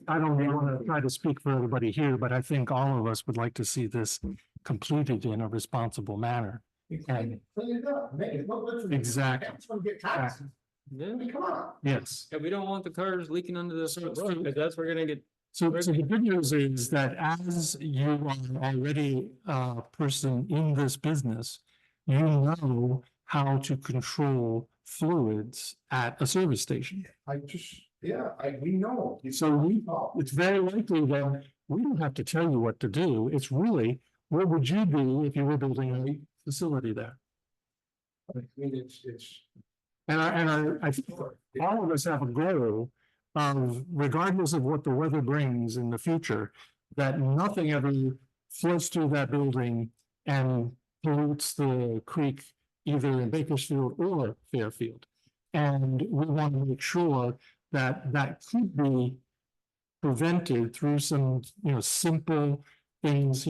[SPEAKER 1] I don't want to try to speak for everybody here, but I think all of us would like to see this completed in a responsible manner.
[SPEAKER 4] Clean it up, make it look good for you.
[SPEAKER 1] Exactly.
[SPEAKER 4] That's gonna get taxes, I
[SPEAKER 2] Yeah,
[SPEAKER 4] mean, come on.
[SPEAKER 1] Yes.
[SPEAKER 2] we don't want the cars leaking under the road, because that's where we're gonna get.
[SPEAKER 1] So the good news is that as you are already a person in this business, you know how to control fluids at a service station.
[SPEAKER 4] We know.
[SPEAKER 1] So it's very likely that we don't have to tell you what to do. It's really, what would you do if you were building a facility there?
[SPEAKER 4] I mean, it's.
[SPEAKER 1] I think all of us have a goal of, regardless of what the weather brings in the future, that nothing ever flows through that building and pollutes the creek either in Bakersfield or Fairfield. And we want to make sure that that could be prevented through some, simple things,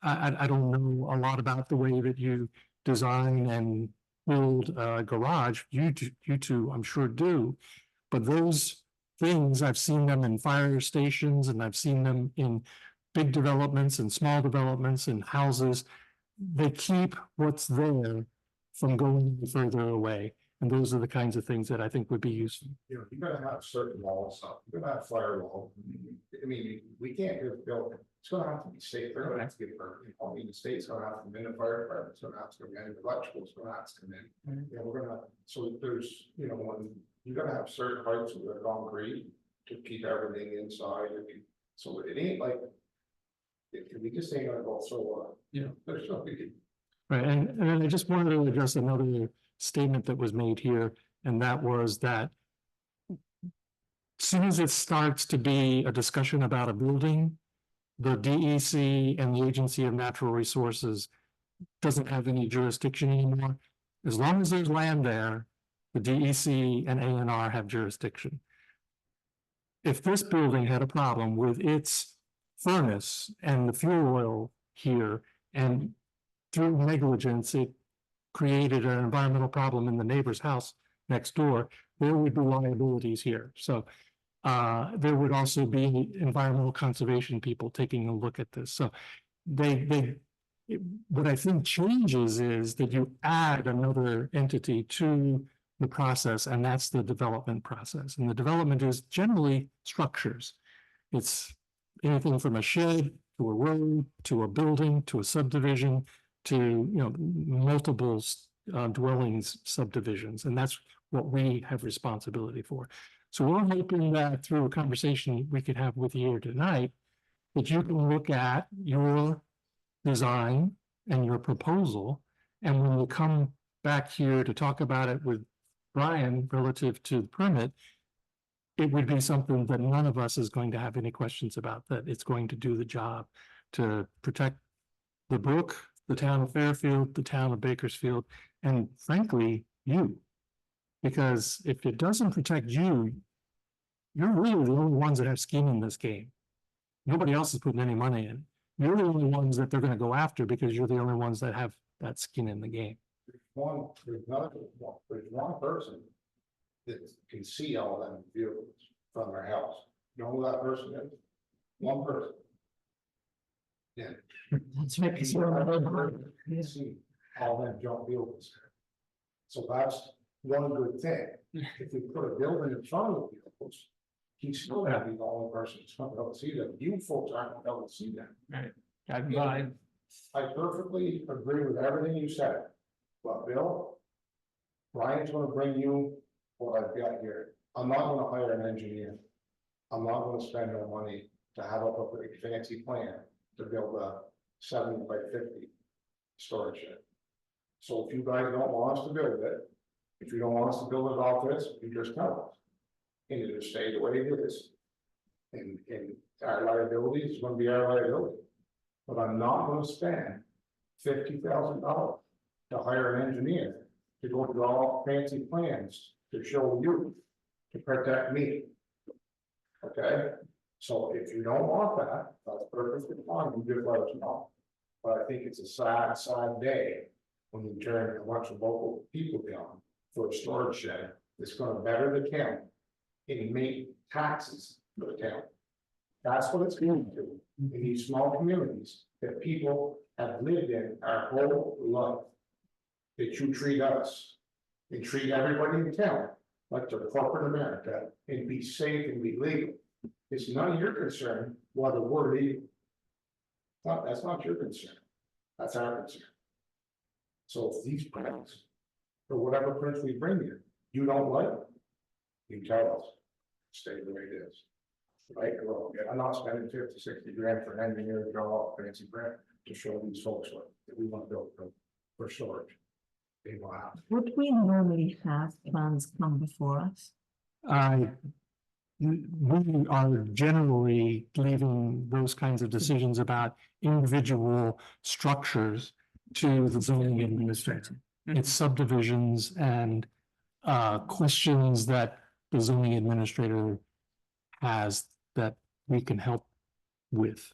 [SPEAKER 1] I don't know a lot about the way that you design and build a garage. You two, I'm sure do, but those things, I've seen them in fire stations and I've seen them in big developments and small developments and houses. They keep what's there from going any further away. And those are the kinds of things that I think would be useful.
[SPEAKER 4] You gotta have certain walls up, you gotta have firewall. I mean, we can't just build, it's gonna have to be safe, they're gonna have to get permit, I mean, the state's gonna have to come in, the fire department's gonna have to come in, the electrical's gonna have to come in. We're gonna, so there's, when you gotta have certain heights of the concrete to keep everything inside, so it ain't like. We just ain't gonna go so, there's no big.
[SPEAKER 1] Right, and then I just wanted to address another statement that was made here, and that was that soon as it starts to be a discussion about a building, the DEC and the Agency of Natural Resources doesn't have any jurisdiction anymore. As long as there's land there, the DEC and ANR have jurisdiction. If this building had a problem with its furnace and the fuel oil here, and through negligence, it created an environmental problem in the neighbor's house next door, there would be liabilities here. So there would also be environmental conservation people taking a look at this. So what I think changes is that you add another entity to the process, and that's the development process. And the development is generally structures. It's anything from a shed to a road, to a building, to a subdivision, to multiple dwellings subdivisions, and that's what we have responsibility for. So we're hoping that through a conversation we could have with you here tonight, that you can look at your design and your proposal, and when we come back here to talk about it with Brian relative to the permit, it would be something that none of us is going to have any questions about, that it's going to do the job to protect the brook, the town of Fairfield, the town of Bakersfield, and frankly, you. Because if it doesn't protect you, you're really the only ones that have skin in this game. Nobody else is putting any money in. You're the only ones that they're going to go after because you're the only ones that have that skin in the game.
[SPEAKER 4] There's one person that can see all them views from their house. You know who that person is? One person. Yeah.
[SPEAKER 5] That's right, because you're on the road.
[SPEAKER 4] You see all them junk vehicles. So that's one good thing. If we put a building in front of the vehicles, he's still gonna be the only person that's gonna be able to see them. You folks aren't gonna be able to see them.
[SPEAKER 2] Right. Driving by.
[SPEAKER 4] I perfectly agree with everything you said, but Bill, Brian's gonna bring you what I've got here. I'm not gonna hire an engineer. I'm not gonna spend no money to have up a big fancy plan to build a 70 by 50 storage shed. So if you guys don't want us to build it, if you don't want us to build it off this, you just tell us. And it'll stay the way it is. And our liability is gonna be our liability. But I'm not gonna spend $50,000 to hire an engineer to go through all fancy plans to show you, to protect me. Okay, so if you don't want that, that's perfectly fine, you just let us know. But I think it's a sad, sad day when you turn a bunch of local people down for a storage shed that's gonna better the town and make taxes for the town. That's what it's going to do in these small communities that people have lived in our whole life. That you treat us and treat everybody in town like they're corporate America and be safe and be legal. It's none of your concern whether we're legal. That's not your concern. That's our concern. So if these prints, or whatever prints we bring you, you don't like them, you tell us, stay the way it is. Right, well, I'm not spending 50, 60 grand for an engineer to draw up a fancy print to show these folks what that we want to build for storage. They will have.
[SPEAKER 5] Would we normally have plans come before us?
[SPEAKER 1] We are generally leaving those kinds of decisions about individual structures to the zoning administrator. It's subdivisions and questions that the zoning administrator has that we can help with.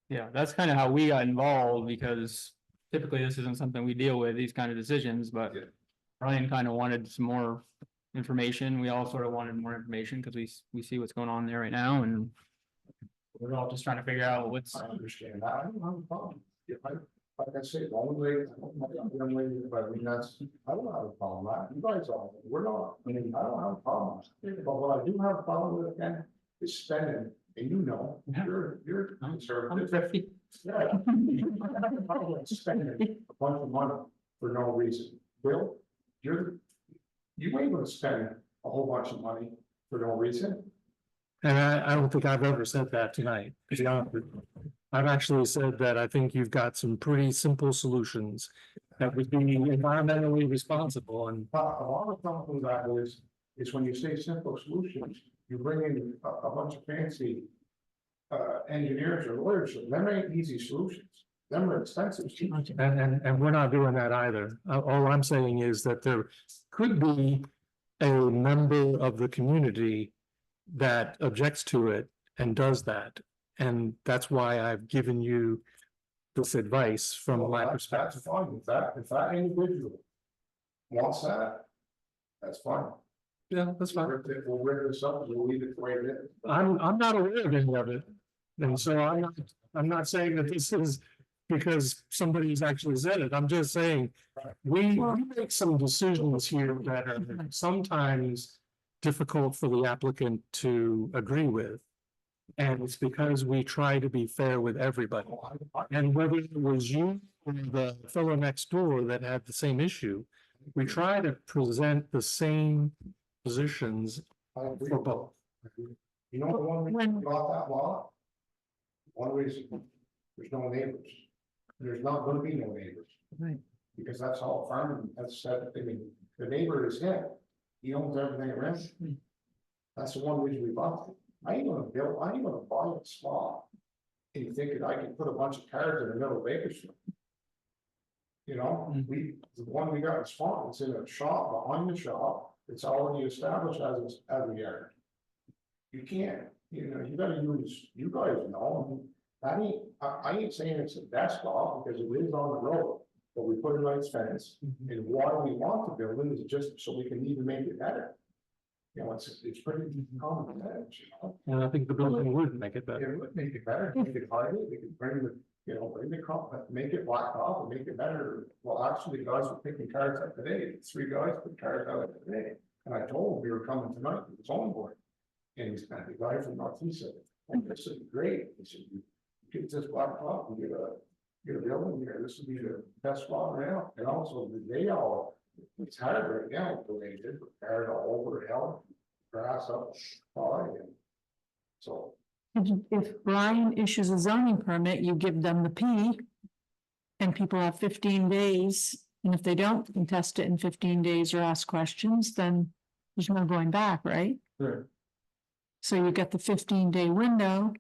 [SPEAKER 2] Yeah, that's kind of how we got involved, because typically this isn't something we deal with, these kind of decisions, but
[SPEAKER 4] Yeah.
[SPEAKER 2] Brian kind of wanted some more information. We all sort of wanted more information because we see what's going on there right now, and we're all just trying to figure out what's.
[SPEAKER 4] I understand that. I don't have a problem. If like I say, the only way, I mean, that's, I don't have a problem with that. You guys are, we're not, I mean, I don't have a problem. But what I do have a problem with again is spending, and you know, you're
[SPEAKER 2] I'm
[SPEAKER 4] conservative.
[SPEAKER 2] thrifty.
[SPEAKER 4] Yeah. I have a problem with spending a bunch of money for no reason. Bill, you ain't gonna spend a whole bunch of money for no reason.
[SPEAKER 1] And I don't think I've ever said that tonight, to be honest with you. I've actually said that I think you've got some pretty simple solutions that would be environmentally responsible and.
[SPEAKER 4] A lot of problem with that is when you say simple solutions, you bring in a bunch of fancy. Engineers or lawyers, so them ain't easy solutions, them are expensive.
[SPEAKER 1] And we're not doing that either. All I'm saying is that there could be a member of the community that objects to it and does that. And that's why I've given you this advice from
[SPEAKER 4] Well,
[SPEAKER 1] my
[SPEAKER 4] that's
[SPEAKER 1] perspective.
[SPEAKER 4] fine, if that individual wants that, that's fine.
[SPEAKER 1] Yeah, that's fine.
[SPEAKER 4] We'll rid this up, we'll leave it the way it is.
[SPEAKER 1] I'm not aware of any of it. And so I'm not saying that this is because somebody's actually said it. I'm just saying we make some decisions here that are sometimes difficult for the applicant to agree with. And it's because we try to be fair with everybody. And whether it was you or the fellow next door that had the same issue, we try to present the same positions
[SPEAKER 4] I agree.
[SPEAKER 1] for both.
[SPEAKER 4] You know, the one reason
[SPEAKER 5] When-
[SPEAKER 4] we got that law? One reason, there's no neighbors. There's not gonna be no neighbors.
[SPEAKER 5] Right.
[SPEAKER 4] Because that's all farming, that's said, I mean, the neighbor is him. He owns everything around. That's the one reason we bought it. I ain't gonna buy a spot. And you thinking I can put a bunch of cars in the middle of Bakersfield. You know, the one we got in Swan, it's in a shop, behind the shop, it's already established as a yard. You can't, you know, you gotta use, you guys know, I ain't saying it's the best spot, because it is on the road. But we put a nice fence, and why we want the building is just so we can even make it better. You know, it's pretty common sense, you know.
[SPEAKER 1] And I think the building would make it
[SPEAKER 4] It
[SPEAKER 1] better.
[SPEAKER 4] would make it better, make it harder, we could bring the, you know, bring the make it black off and make it better. Well, actually, the guys were picking cars up today, 3 guys put cars out today, and I told them we were coming tonight to the zoning board. And he's kind of the guy from Northeast said, oh, this is great, he said, you get this black off and get a building here, this would be the best spot around, and also they all, it's hard right now, the way it is, cars all over hell, grass up, high, and so.
[SPEAKER 5] If Brian issues a zoning permit, you give them the P. And people have 15 days, and if they don't contest it in 15 days or ask questions, then there's no going back, right?
[SPEAKER 6] Sure.
[SPEAKER 5] So you get the 15-day window.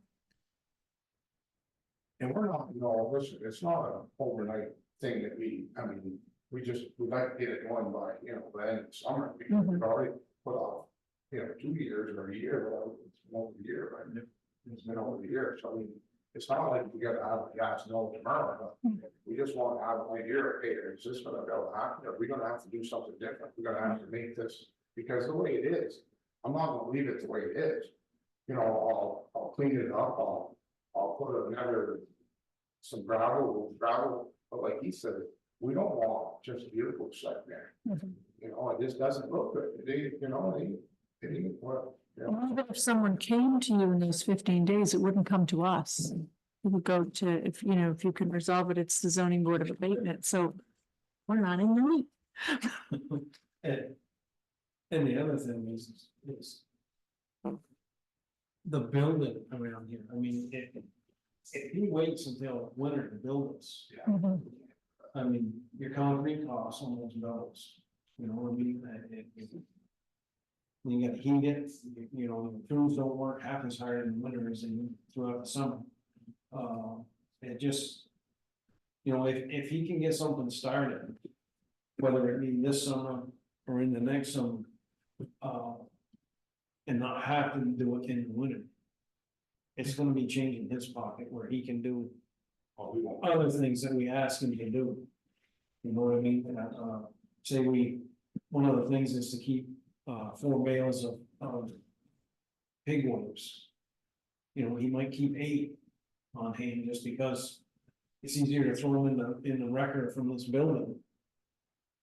[SPEAKER 4] And we're not, you know, listen, it's not an overnight thing that I mean, we like to get it going by, you know, by the end of the summer, because we've already put off. You know, 2 years or a year, well, it's over a year, right? It's been over a year, so I mean, it's not like we gotta have a gas no tomorrow, but we just want to have an idea, okay, is this gonna go happen, are we gonna have to do something different, we're gonna have to make this, because the way it is, I'm not gonna leave it the way it is. You know, I'll clean it up, I'll put another, some gravel, but like he said, we don't want just beautiful stuff there. You know, it just doesn't look good, it ain't what.
[SPEAKER 5] Even if someone came to you in those 15 days, it wouldn't come to us. It would go to, if you can resolve it, it's the zoning board of abatement, so we're not in the loop.
[SPEAKER 6] And the other thing is the building around here, I mean, if he waits until winter to build this,
[SPEAKER 5] Mhm.
[SPEAKER 6] I mean, your concrete costs almost doubles, you know what I mean? You gotta heat it, you know, the tools don't work half as hard in the winter as they do throughout the summer. It just, you know, if he can get something started, whether it be this summer or in the next summer, and not have to do it in the winter, it's gonna be changing his pocket where he can do other things that we ask him to do. You know what I mean? Say one of the things is to keep 4 bales of pig wings. You know, he might keep 8 on hand just because it's easier to throw them in the wrecker from this building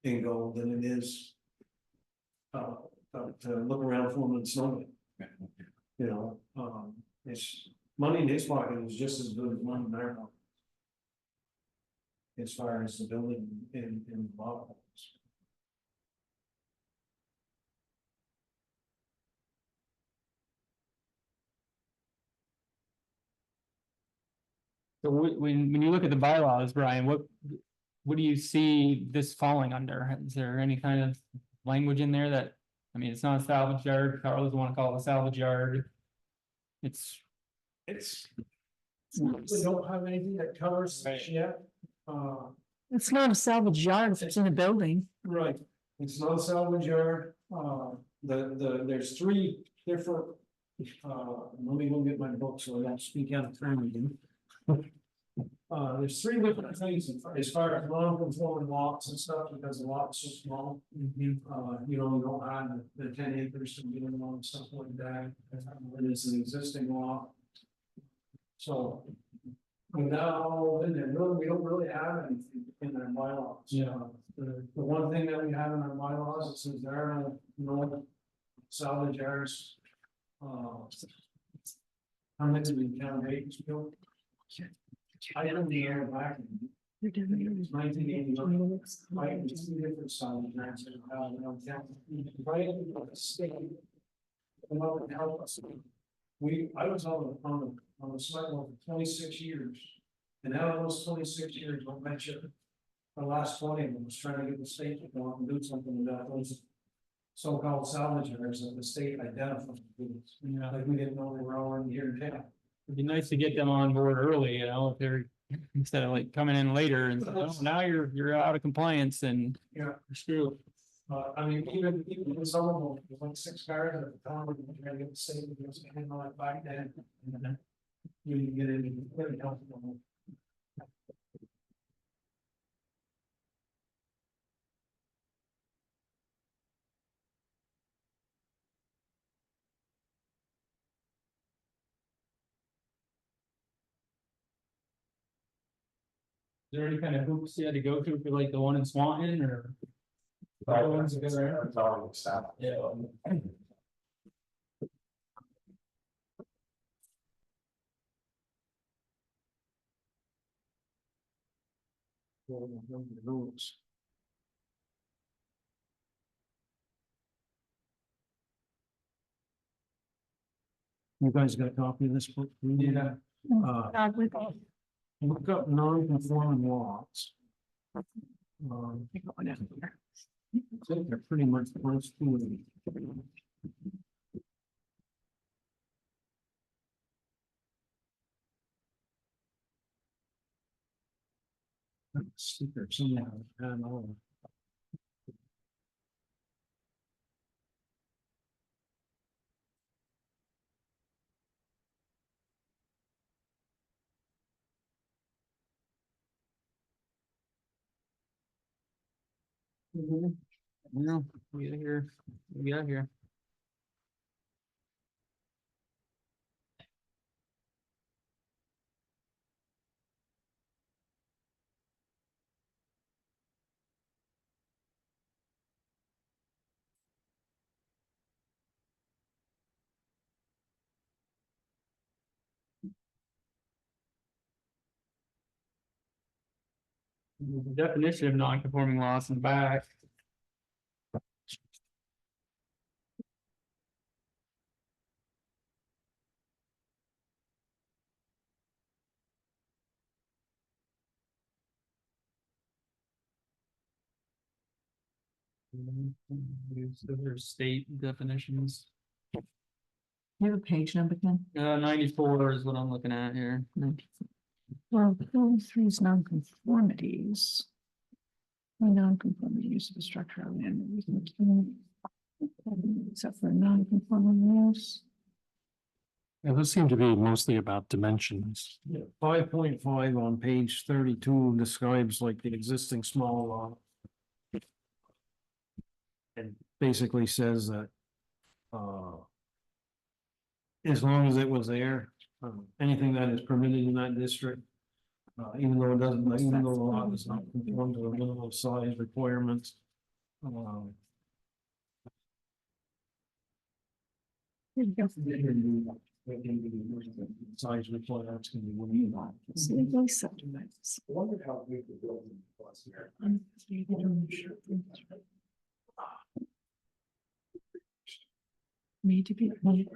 [SPEAKER 6] and go than it is to look around for them and snow it. You know, it's money in his pocket is just as good as money in our pocket. As far as the building in the lot.
[SPEAKER 2] So when you look at the bylaws, Brian, what do you see this falling under? Is there any kind of language in there that, I mean, it's not a salvage yard, Carl doesn't wanna call it a salvage yard. It's,
[SPEAKER 6] We don't have anything that covers this
[SPEAKER 2] Right.
[SPEAKER 6] yet.
[SPEAKER 5] It's not a salvage yard if it's in a building.
[SPEAKER 6] Right, it's not a salvage yard, there's three different. Let me go get my book so I don't speak out of turn again. There's three different things as far as non-conforming lots and stuff, because the lots are small. You don't have the 10 acres to do on and stuff like that, it is an existing lot. So. Without all in there, really, we don't really have anything in our bylaws.
[SPEAKER 2] Yeah.
[SPEAKER 6] The one thing that we have in our bylaws, it says there are no salvage yards. How many do we count Bakersfield? I don't the air back. It's 1980. Right, it's two different salvage yards. Right, the state. Come up and help us. I was on the select board for 26 years. And out of those 26 years, I'll mention the last 20 of them was trying to get the state to go out and do something about those so-called salvage yards that the state identified.
[SPEAKER 2] Yeah.
[SPEAKER 6] Like we didn't know they were all in here in town.
[SPEAKER 2] it'd be nice to get them on board early, you know, if they're, instead of like coming in later and, oh, now you're out of compliance and.
[SPEAKER 6] Yeah.
[SPEAKER 2] You're screwed.
[SPEAKER 6] I mean, even some of them, there's like 6 cars at the time, we trying to get the state to do something like back then. You can get in, very comfortable.
[SPEAKER 2] Is there any kind of hoops you had to go through for like the one in Swanton or? Other ones that are-
[SPEAKER 4] It's all the stuff.
[SPEAKER 2] Yeah.
[SPEAKER 6] Rules. You guys got a copy of this book?
[SPEAKER 2] Yeah.
[SPEAKER 6] Look up non-conforming lots. I think they're pretty much close to it. Sticker somehow, I don't know.
[SPEAKER 2] No, we got here, we got here. The definition of non-conforming lots in the back. So there's state definitions.
[SPEAKER 5] You have a page number, Ken?
[SPEAKER 2] 94 is what I'm looking at here.
[SPEAKER 5] Well, three's non-conformities. Non-conforming use of a structure of land. Except for non-conforming use.
[SPEAKER 1] Yeah, those seem to be mostly about dimensions.
[SPEAKER 6] 5.5 on page 32 describes like the existing small lot. And basically says that. As long as it was there, anything that is permitted in that district. Even though it doesn't, even though the lot does not conform to the minimum size requirements. Size requirements can be what you want.
[SPEAKER 4] I wonder how big the building was here.
[SPEAKER 5] Need to be developed.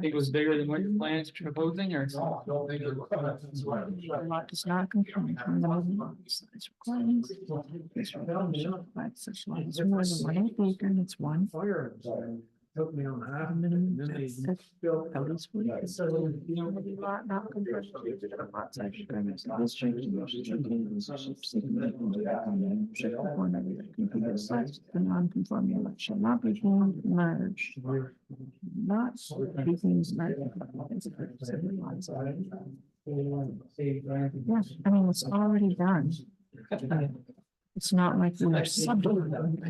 [SPEAKER 2] Think it was bigger than what your plans are proposing, or?
[SPEAKER 4] No, I don't think it was. That's why-
[SPEAKER 5] The lot does not conform from the minimum size requirements. This requirement provides such lot is more than 1 acre and it's one.
[SPEAKER 6] Fire took me on half.
[SPEAKER 5] Minimum
[SPEAKER 6] Then they
[SPEAKER 5] setback
[SPEAKER 6] built.
[SPEAKER 5] at least 40 feet. The lot not conform to the lot size requirements of this change. Should conform every contiguous sites. The non-conforming lot shall not be deemed merged. Not be deemed merged. Yeah, I mean, it's already done. It's not like we are subdividing.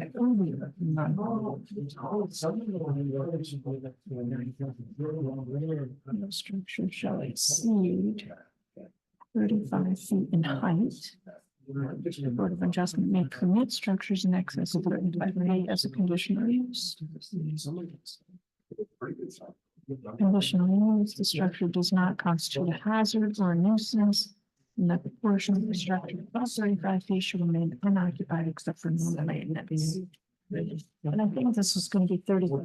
[SPEAKER 5] No structure shall exceed 35 feet in height. The Board of Adjustment may permit structures in excess of 35 feet as a conditional use. Conditional use, the structure does not constitute a hazard or a nuisance. And that the portion of the structure above 35 feet should remain unoccupied except for normal maintenance. And I think this is going to be 30.
[SPEAKER 2] Well,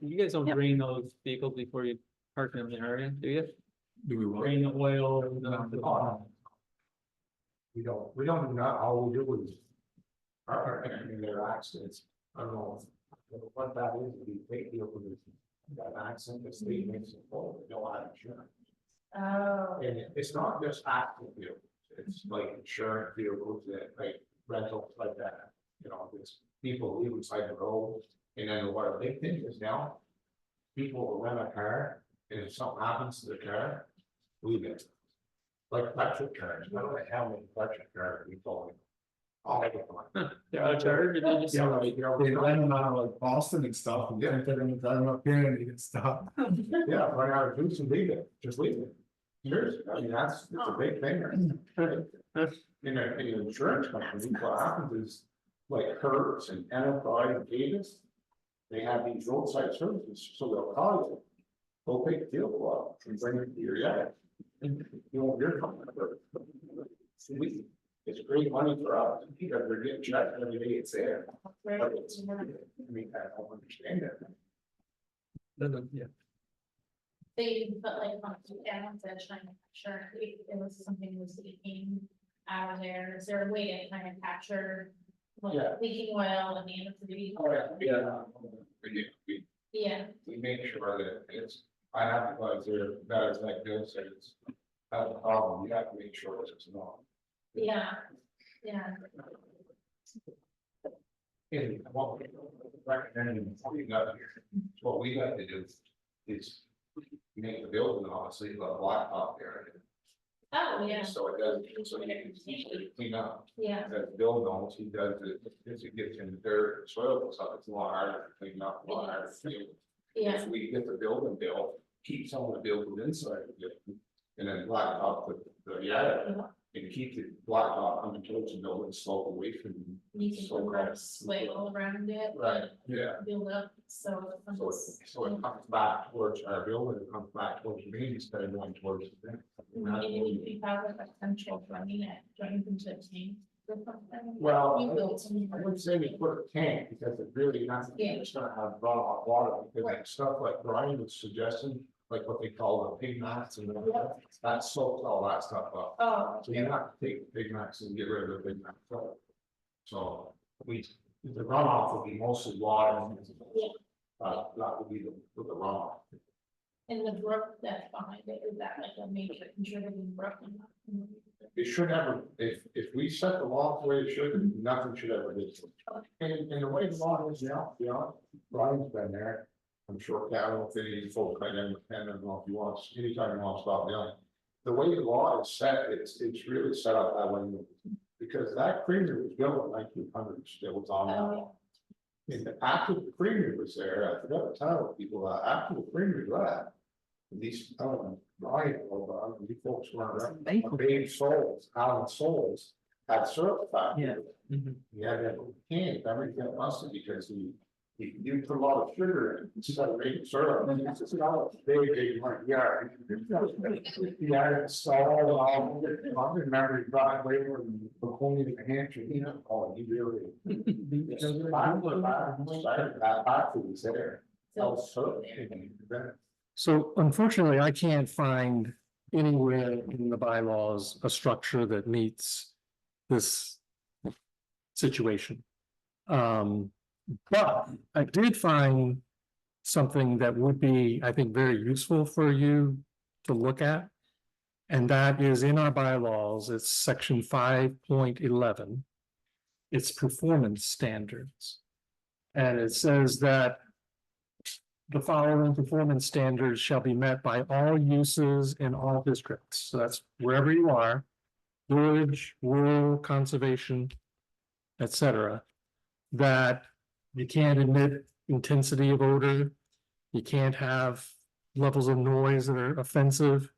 [SPEAKER 2] you guys don't
[SPEAKER 5] Yep.
[SPEAKER 2] drain those vehicles before you park them in the area, do you?
[SPEAKER 7] Do we want?
[SPEAKER 2] Drain the oil,
[SPEAKER 4] We don't do that, all we do is. In their accidents, I don't know what that is, we take the open. Got an accident, the state makes it full, they don't have insurance.
[SPEAKER 3] Oh.
[SPEAKER 4] And it's not just active vehicles, it's like insurance vehicles that like rentals like that, you know, it's people leave beside the road. And then what a big thing is now, people will rent a car, and if something happens to the car, leave it. Like electric cars, I don't know how many electric cars we told. All of them.
[SPEAKER 2] they're out of charge, and they just.
[SPEAKER 7] Yeah, like, they rent them out of like Boston and stuff, and think they're gonna drive them up here and they get stopped.
[SPEAKER 4] Yeah, run out of juice and leave it, just leave it. Seriously, I mean, it's a big thing. In an insurance company, what happens is, like Hertz and Enterprise and Davis. They have these roadside services, so they'll call you. Go pick the vehicle up and bring it to your yard. You won't hear from them. It's great money for us, because we're getting checked every day it's there. But it's- I mean, I don't understand it.
[SPEAKER 2] Yeah.
[SPEAKER 9] They put like on the ads that trying to capture if it was something was leaking out of there. Is there a way to kind of capture? Like
[SPEAKER 4] Yeah.
[SPEAKER 9] leaking oil and the end of the vehicle? Yeah,
[SPEAKER 4] We make sure that it's, I have to go there, that is like Bill said, it's. That's a problem, you have to make sure it's not.
[SPEAKER 9] yeah.
[SPEAKER 4] And what we recommend before you got here, what we like to do is. Make the building honestly, a blacktop area.
[SPEAKER 9] Oh, yeah,
[SPEAKER 4] So it doesn't, so you can easily clean up,
[SPEAKER 9] yeah,
[SPEAKER 4] as Bill knows, he does it, as it gets in the dirt, soil, so it's a lot harder to clean up, a lot harder to clean.
[SPEAKER 9] yeah,
[SPEAKER 4] If we get the building built, keep some of the building inside of it, and then blacktop the yard. And keep the blacktop coming towards the building, slope away from.
[SPEAKER 9] you can
[SPEAKER 4] so-
[SPEAKER 9] put a swale around it.
[SPEAKER 4] Right, yeah.
[SPEAKER 9] Build up, so.
[SPEAKER 4] So it comes back towards our building, it comes back towards me instead of going towards the thing. And that's what
[SPEAKER 9] Maybe
[SPEAKER 4] we-
[SPEAKER 9] if you have a potential running it, join them to a team. or something.
[SPEAKER 4] Well,
[SPEAKER 9] You build some.
[SPEAKER 4] I would say we put a tank, because it really not, it's gonna have runoff water, because like stuff like Brian was suggesting, like what they call the pig mats and that soaks all that stuff up.
[SPEAKER 9] Oh,
[SPEAKER 4] So you have to take the big max and get rid of the big max. So the runoff would be mostly water.
[SPEAKER 9] Yeah.
[SPEAKER 4] That would be the runoff.
[SPEAKER 9] and the brook that's behind it, is that like a major contributing brook?
[SPEAKER 4] It should never, if we set the law the way it should, nothing should ever be. And the way the law is now, you know, Brian's been there. I'm sure, I don't know if any folks might have, I don't know if you want, anytime you want to stop down. The way the law is set, it's really set up that way. Because that creamery was built in 1900s, it was on that law. And after the creamery was there, I forgot to tell people that after the creamery left. These, Brian, you folks were around, Babe Souls, Alan Souls, had syrup factory.
[SPEAKER 5] Yeah.
[SPEAKER 2] Mhm.
[SPEAKER 4] He had that can, everything busted because he You put a lot of sugar in, it's got to make syrup, and it's just not a big, yeah. Yeah, it's all, I remember driveway from Macomb to Hampshire, you know, oh, he really. I was there. I was so.
[SPEAKER 1] So unfortunately, I can't find anywhere in the bylaws a structure that meets this situation. But I did find something that would be, I think, very useful for you to look at. And that is in our bylaws, it's section 5.11. It's performance standards. And it says that the following performance standards shall be met by all uses in all districts. So that's wherever you are, village, rural, conservation, etc. That you can't emit intensity of odor. You can't have levels of noise that are offensive.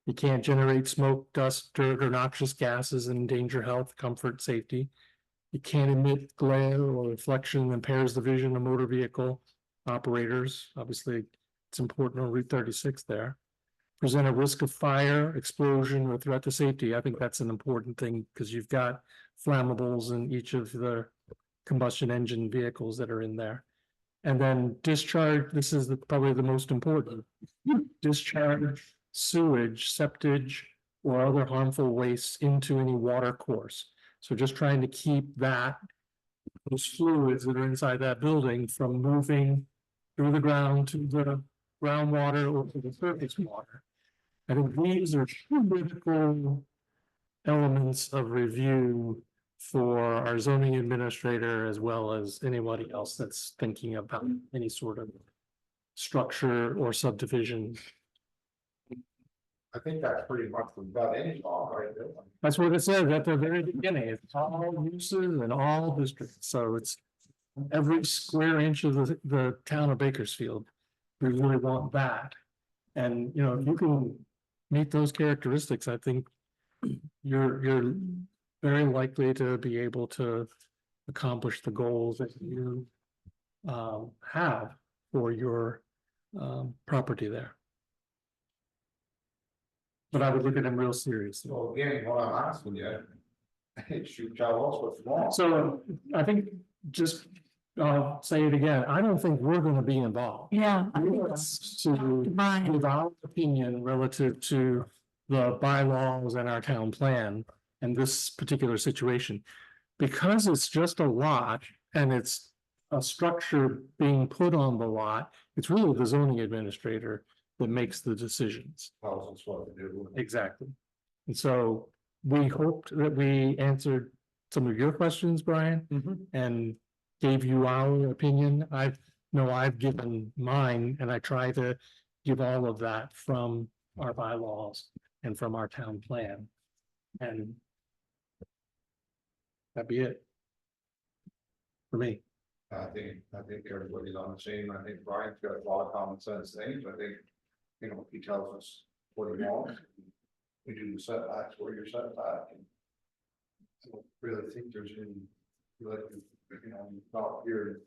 [SPEAKER 1] You can't generate smoke, dust, dirt, or noxious gases and endanger health, comfort, safety. You can't emit glare or reflection that impairs the vision of motor vehicle operators. Obviously, it's important on Route 36 there. Present a risk of fire, explosion, or threat to safety. I think that's an important thing because you've got flammables in each of the combustion engine vehicles that are in there. And then discharge, this is probably the most important. Discharge sewage, septage, or other harmful wastes into any water course. So just trying to keep that, those fluids that are inside that building from moving through the ground to the groundwater or to the surface water. I think these are critical elements of review for our zoning administrator as well as anybody else that's thinking about any sort of structure or subdivision.
[SPEAKER 4] I think that's pretty much about any law, right?
[SPEAKER 1] That's what it says at the very beginning. It's all uses and all districts. So it's every square inch of the town of Bakersfield. We really want that. And, you know, if you can meet those characteristics, I think you're very likely to be able to accomplish the goals that you have for your property there. But I would look at them real seriously.
[SPEAKER 4] So again, what I'm asking you, should tell us what's wrong.
[SPEAKER 1] So I think just, I'll say it again, I don't think we're gonna be involved.
[SPEAKER 5] Yeah. I think
[SPEAKER 1] We're
[SPEAKER 5] it's
[SPEAKER 1] asked to
[SPEAKER 5] Brian.
[SPEAKER 1] give our opinion relative to the bylaws and our town plan and this particular situation. Because it's just a lot and it's a structure being put on the lot, it's really the zoning administrator that makes the decisions.
[SPEAKER 4] Tells us what to do.
[SPEAKER 1] Exactly. And so we hoped that we answered some of your questions, Brian, and gave you our opinion. I've given mine, and I try to give all of that from our bylaws and from our town plan. And that'd be it for me.
[SPEAKER 4] I think everybody's on the same, I think Brian's got a lot of common sense things, I think, you know, he tells us what he wants. We do the setbacks where you're setback. And I don't really think there's any, like, you know, talk here,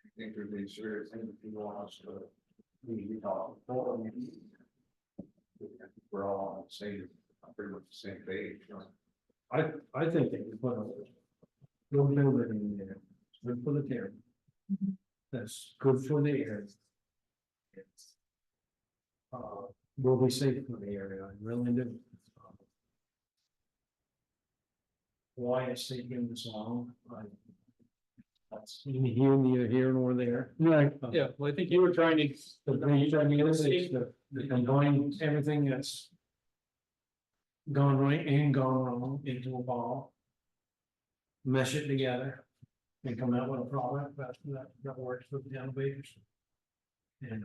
[SPEAKER 4] I think there's any serious thing that you want us to, we talk. We're all on the same, pretty much the same page, you know.
[SPEAKER 6] I think they can put a little building in there, it's good for the town. That's good for the area. Will be safe for the area, I really do. Why it's taking this long, that's neither here nor there.
[SPEAKER 1] Right.
[SPEAKER 2] Yeah, well, I think you were trying to.
[SPEAKER 6] The combine everything that's gone right and gone wrong into a ball. Mesh it together and come out with a product that works for the town of Bakersfield. And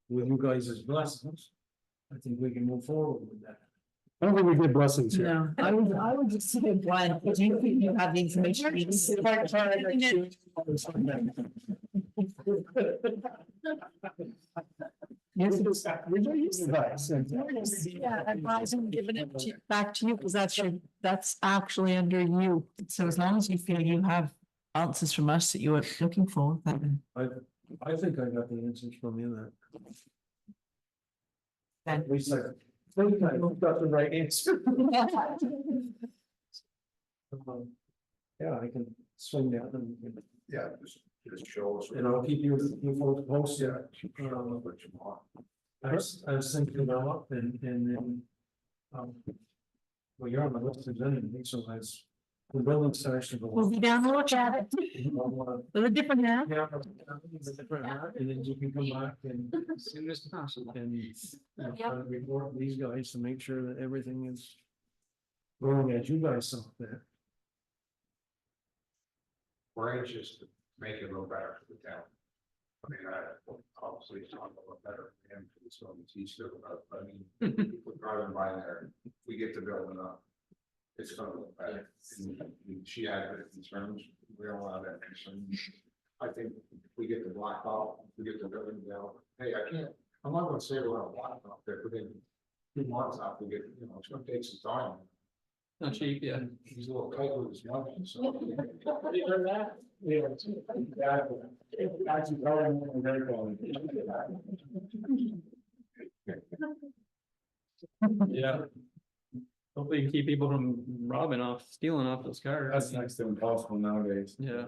[SPEAKER 6] with you guys' blessings, I think we can move forward with that.
[SPEAKER 1] I don't think we get blessings here.
[SPEAKER 5] No, I would just say, Brian, do you think you have the information? you need? Yeah, advising, giving it back to you, because that's actually under you. So as long as you feel you have answers from us that you were looking for, then
[SPEAKER 6] I think I got the answers from you that.
[SPEAKER 5] Then-
[SPEAKER 6] At least I think I got the right answer. Yeah, I can swing down and,
[SPEAKER 4] Yeah, just show us.
[SPEAKER 6] and I'll keep you folks posted.
[SPEAKER 4] Yeah. What you want.
[SPEAKER 6] I was thinking about and then. Well, you're on the list of anything, so as the building starts to go.
[SPEAKER 5] we'll be down to look at it with a different hat.
[SPEAKER 6] Yeah, a different hat, and then you can come back and as soon as possible and try to report these guys to make sure that everything is. Going as you guys saw that.
[SPEAKER 4] We're anxious to make it a little better for the town. I mean, obviously it's not a lot better for him, because it's on the T still, but I mean, people driving by there, if we get the building up. It's gonna look better, and she had her concerns, we don't have that concern. I think if we get the block out, if we get the building down, hey, I'm not gonna say we're gonna block out there, within 2 months after we get, it's gonna take some time.
[SPEAKER 2] Not cheap, yeah.
[SPEAKER 4] He's a little tight with his money, so.
[SPEAKER 6] You heard that? Yeah. Actually, very quality.
[SPEAKER 2] Yeah. Hopefully you can keep people from stealing off those cars.
[SPEAKER 7] That's next to impossible nowadays.
[SPEAKER 2] Yeah.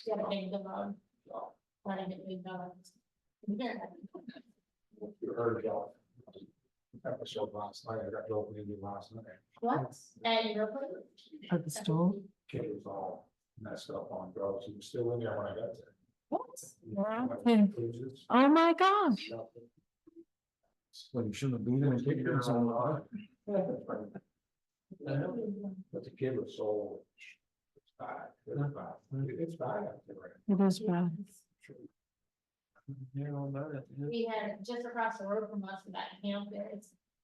[SPEAKER 9] Yeah, big dog. Letting it big dogs. Yeah.
[SPEAKER 4] You heard about episode last night, I got the opening last night,
[SPEAKER 9] What? And your place?
[SPEAKER 5] At the store.
[SPEAKER 4] kid was all messed up on drugs, he was still in there when I got there.
[SPEAKER 5] What?
[SPEAKER 4] Went
[SPEAKER 5] Yeah.
[SPEAKER 4] to cruises,
[SPEAKER 5] Oh, my gosh.
[SPEAKER 6] Well, you shouldn't have been there and taken it so long.
[SPEAKER 4] But the kid was so. It's bad, it's bad, it's bad out there right
[SPEAKER 5] It is bad.
[SPEAKER 2] Hear all about it.
[SPEAKER 9] We had just across the road from us, that camp there,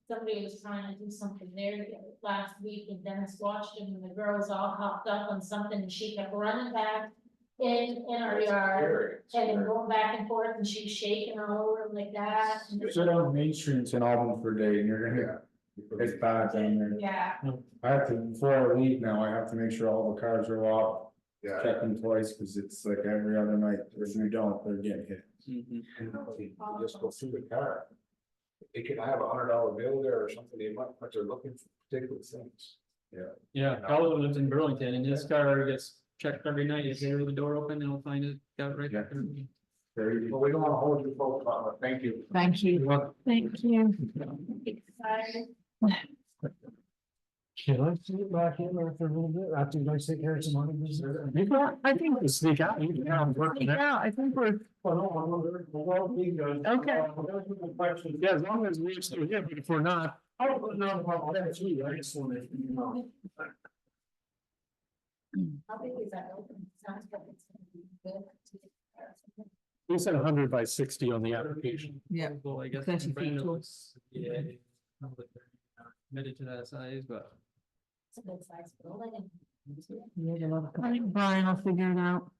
[SPEAKER 9] somebody was trying to do something there last week, and Dennis watched him, and the girl was all hopped up on something, and she kept running back in our yard, and then going back and forth, and she was shaking all over like that. and
[SPEAKER 7] You sit on Main Street in Auburn for a day and you're gonna, it's bad down there.
[SPEAKER 9] Yeah,
[SPEAKER 7] I have to, before I leave now, I have to make sure all the cars are locked,
[SPEAKER 4] Yeah.
[SPEAKER 7] check them twice, cause it's like every other night, if you don't, they're getting hit.
[SPEAKER 2] Mhm.
[SPEAKER 4] And you just go through the car. They could have $100 bill there or something, they might, but they're looking for particular things.
[SPEAKER 2] Yeah, Carl lives in Burlington and his car gets checked every night. If they leave the door open, they'll find it out right there.
[SPEAKER 7] Very,
[SPEAKER 4] But we don't wanna hold you folks, but thank you.
[SPEAKER 5] Thank you. Thank you.
[SPEAKER 9] excited.
[SPEAKER 6] Can I see it back in there for a little bit after you guys take care of some money?
[SPEAKER 1] I think we sneak out. You can have work
[SPEAKER 5] Yeah,
[SPEAKER 1] there.
[SPEAKER 5] I think we're, Okay.
[SPEAKER 1] Yeah, as long as we're still here, but if we're not,
[SPEAKER 6] I don't know about that too, I just wanted, you know.
[SPEAKER 9] How big is that open? Sounds like it's gonna be good.
[SPEAKER 1] we said 100 by 60 on the application.
[SPEAKER 5] yeah,
[SPEAKER 2] Well, I guess.
[SPEAKER 5] 30 feet
[SPEAKER 2] Brandon
[SPEAKER 5] tall.
[SPEAKER 2] was- Yeah. Probably committed to that size, but.
[SPEAKER 9] It's a good size building.
[SPEAKER 5] I think Brian will figure it out,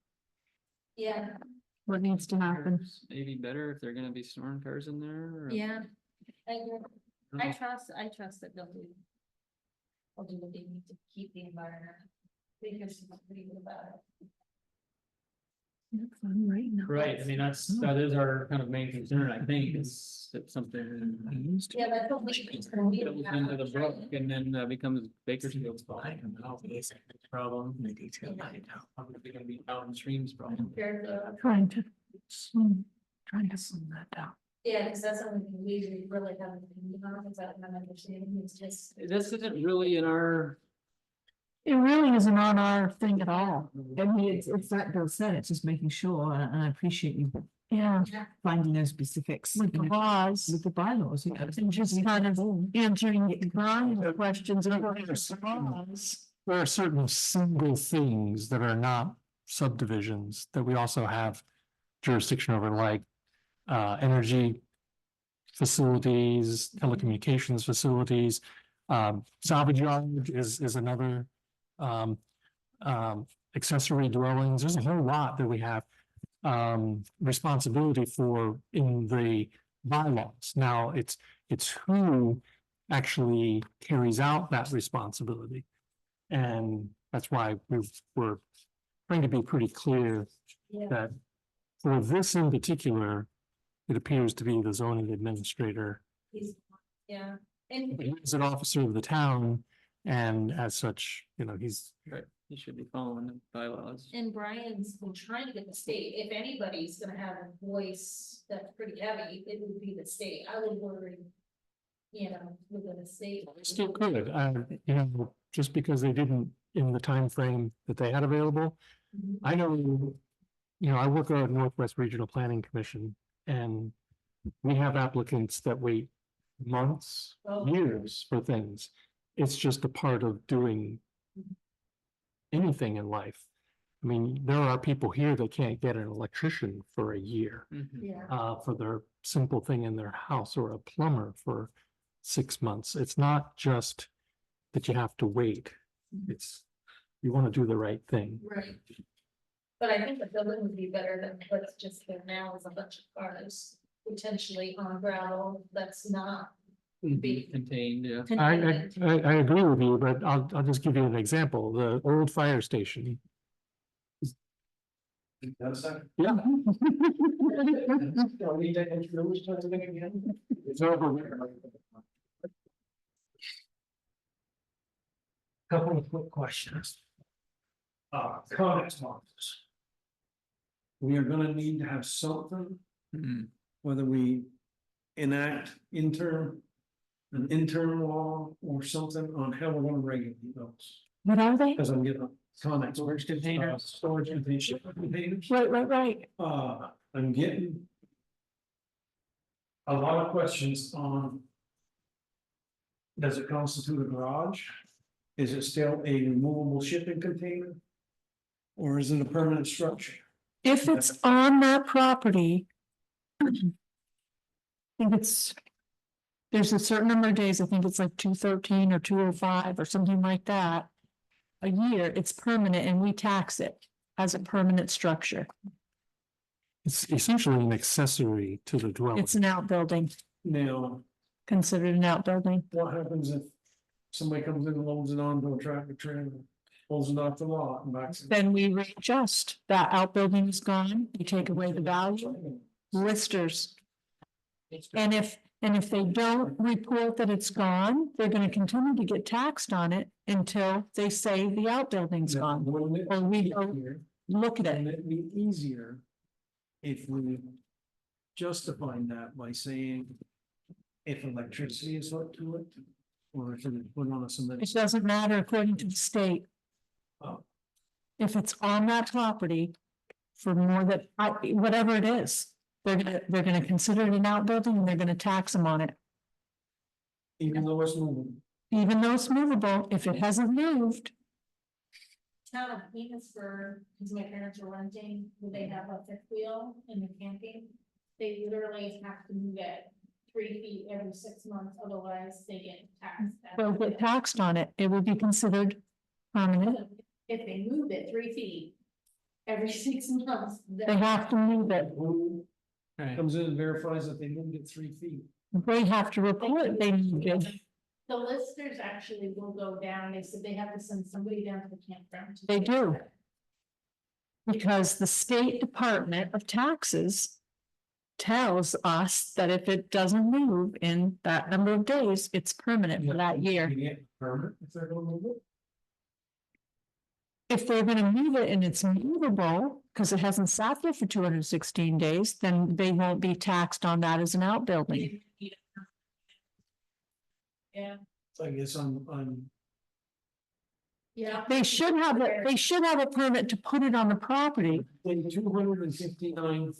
[SPEAKER 9] Yeah,
[SPEAKER 5] what needs to happen.
[SPEAKER 2] Maybe better if they're gonna be storing cars in there. or-
[SPEAKER 9] yeah. I agree.
[SPEAKER 2] don't
[SPEAKER 9] I
[SPEAKER 2] know.
[SPEAKER 9] trust that they'll do. They'll do what they need to keep the environment. Because it's pretty good about it.
[SPEAKER 2] Right, I mean, that is our kind of main concern, I think, is that something.
[SPEAKER 9] Yeah, but hopefully it's gonna be.
[SPEAKER 2] Goes into the brook and then becomes Bakersfield's problem. Problem. Probably gonna be downstream's problem.
[SPEAKER 9] Compared to-
[SPEAKER 5] Trying to slim that down.
[SPEAKER 9] Yeah, because that's something we really haven't, is that my understanding, it's just.
[SPEAKER 2] This isn't really in our,
[SPEAKER 5] It really isn't on our thing at all. I mean, it's like Bill said, it's just making sure, and I appreciate you. Yeah. Finding those specifics. With the laws. With the bylaws, yeah. And just kind of answering the questions and
[SPEAKER 1] There are certain single things that are not subdivisions that we also have jurisdiction over, like energy facilities, telecommunications facilities, salvage yard is another accessory dwellings. There's a whole lot that we have responsibility for in the bylaws. Now, it's who actually carries out that responsibility. And that's why we're trying to be pretty clear
[SPEAKER 9] Yeah.
[SPEAKER 1] that for this in particular, it appears to be the zoning administrator.
[SPEAKER 9] He's, yeah, and
[SPEAKER 1] He's an officer of the town, and as such, he's,
[SPEAKER 2] Right, you should be following the bylaws.
[SPEAKER 9] And Brian's been trying to get the state, if anybody's gonna have a voice that's pretty heavy, it would be the state, I would worry. Within the state.
[SPEAKER 1] still could, just because they didn't in the time frame that they had available.
[SPEAKER 9] Mhm.
[SPEAKER 1] I know, I work on Northwest Regional Planning Commission, and we have applicants that wait months,
[SPEAKER 9] Oh.
[SPEAKER 1] years for things. It's just a part of doing anything in life. I mean, there are people here that can't get an electrician for a year,
[SPEAKER 9] Yeah,
[SPEAKER 1] for their simple thing in their house, or a plumber for 6 months. It's not just that you have to wait. It's, you want to do the right thing.
[SPEAKER 9] right. But I think the building would be better than what's just there now is a bunch of cars potentially on gravel that's not. Be
[SPEAKER 2] Contained, yeah.
[SPEAKER 1] I agree with you, but I'll just give you an example. The old fire station.
[SPEAKER 6] That's a.
[SPEAKER 1] Yeah.
[SPEAKER 6] Don't need to introduce something again.
[SPEAKER 1] It's over there.
[SPEAKER 6] Couple of quick questions. Comments marks. We are gonna need to have something,
[SPEAKER 2] Mhm.
[SPEAKER 6] whether we enact an interim law or something on how we're gonna regulate those.
[SPEAKER 5] What are they?
[SPEAKER 6] Cause I'm getting comments.
[SPEAKER 2] Storage containers.
[SPEAKER 6] Storage containers.
[SPEAKER 5] Right.
[SPEAKER 6] I'm getting. A lot of questions on. Does it constitute a garage? Is it still a removable shipping container? Or is it a permanent structure?
[SPEAKER 5] If it's on that property. I think there's a certain number of days, I think it's like 213 or 205 or something like that. A year, it's permanent and we tax it as a permanent structure.
[SPEAKER 1] It's essentially an accessory to the dwelling.
[SPEAKER 5] It's an outbuilding,
[SPEAKER 6] Now,
[SPEAKER 5] considered an outbuilding.
[SPEAKER 6] what happens if somebody comes in and loads it onto a tractor trailer, pulls it off the lot and backs it?
[SPEAKER 5] Then we readjust, that outbuilding is gone, you take away the value, listers. And if they don't report that it's gone, they're gonna continue to get taxed on it until they say the outbuilding's gone.
[SPEAKER 6] Wouldn't it
[SPEAKER 5] Or we
[SPEAKER 6] be
[SPEAKER 5] don't
[SPEAKER 6] easier-
[SPEAKER 5] look at
[SPEAKER 6] wouldn't
[SPEAKER 5] it.
[SPEAKER 6] it be easier if we justified that by saying if electricity is hooked to it, or if it's put on a cement?
[SPEAKER 5] It doesn't matter according to the state.
[SPEAKER 6] Oh.
[SPEAKER 5] If it's on that property for more than, whatever it is, they're gonna consider it an outbuilding and they're gonna tax them on it.
[SPEAKER 6] Even though it's moving.
[SPEAKER 5] Even though it's movable, if it hasn't moved,
[SPEAKER 9] town of Petersburg, because my parents are renting, where they have a fifth wheel in the camping. They literally have to move it 3 feet every 6 months, otherwise they get taxed.
[SPEAKER 5] they'll get taxed on it. It will be considered permanent.
[SPEAKER 9] If they move it 3 feet every 6 months.
[SPEAKER 5] They have to move it.
[SPEAKER 6] Who
[SPEAKER 2] Right.
[SPEAKER 6] comes in and verifies that they moved it 3 feet?
[SPEAKER 5] They have to report they moved it.
[SPEAKER 9] The listers actually will go down, they said they have to send somebody down to the campground.
[SPEAKER 5] They do. Because the State Department of Taxes tells us that if it doesn't move in that number of days, it's permanent for that year.
[SPEAKER 6] You get a permit if they're gonna move it?
[SPEAKER 5] If they're gonna move it and it's movable, because it hasn't sat there for 216 days, then they won't be taxed on that as an outbuilding.
[SPEAKER 9] Yeah,
[SPEAKER 6] So I guess I'm
[SPEAKER 9] yeah.
[SPEAKER 5] They should have a permit to put it on the property.
[SPEAKER 6] then 259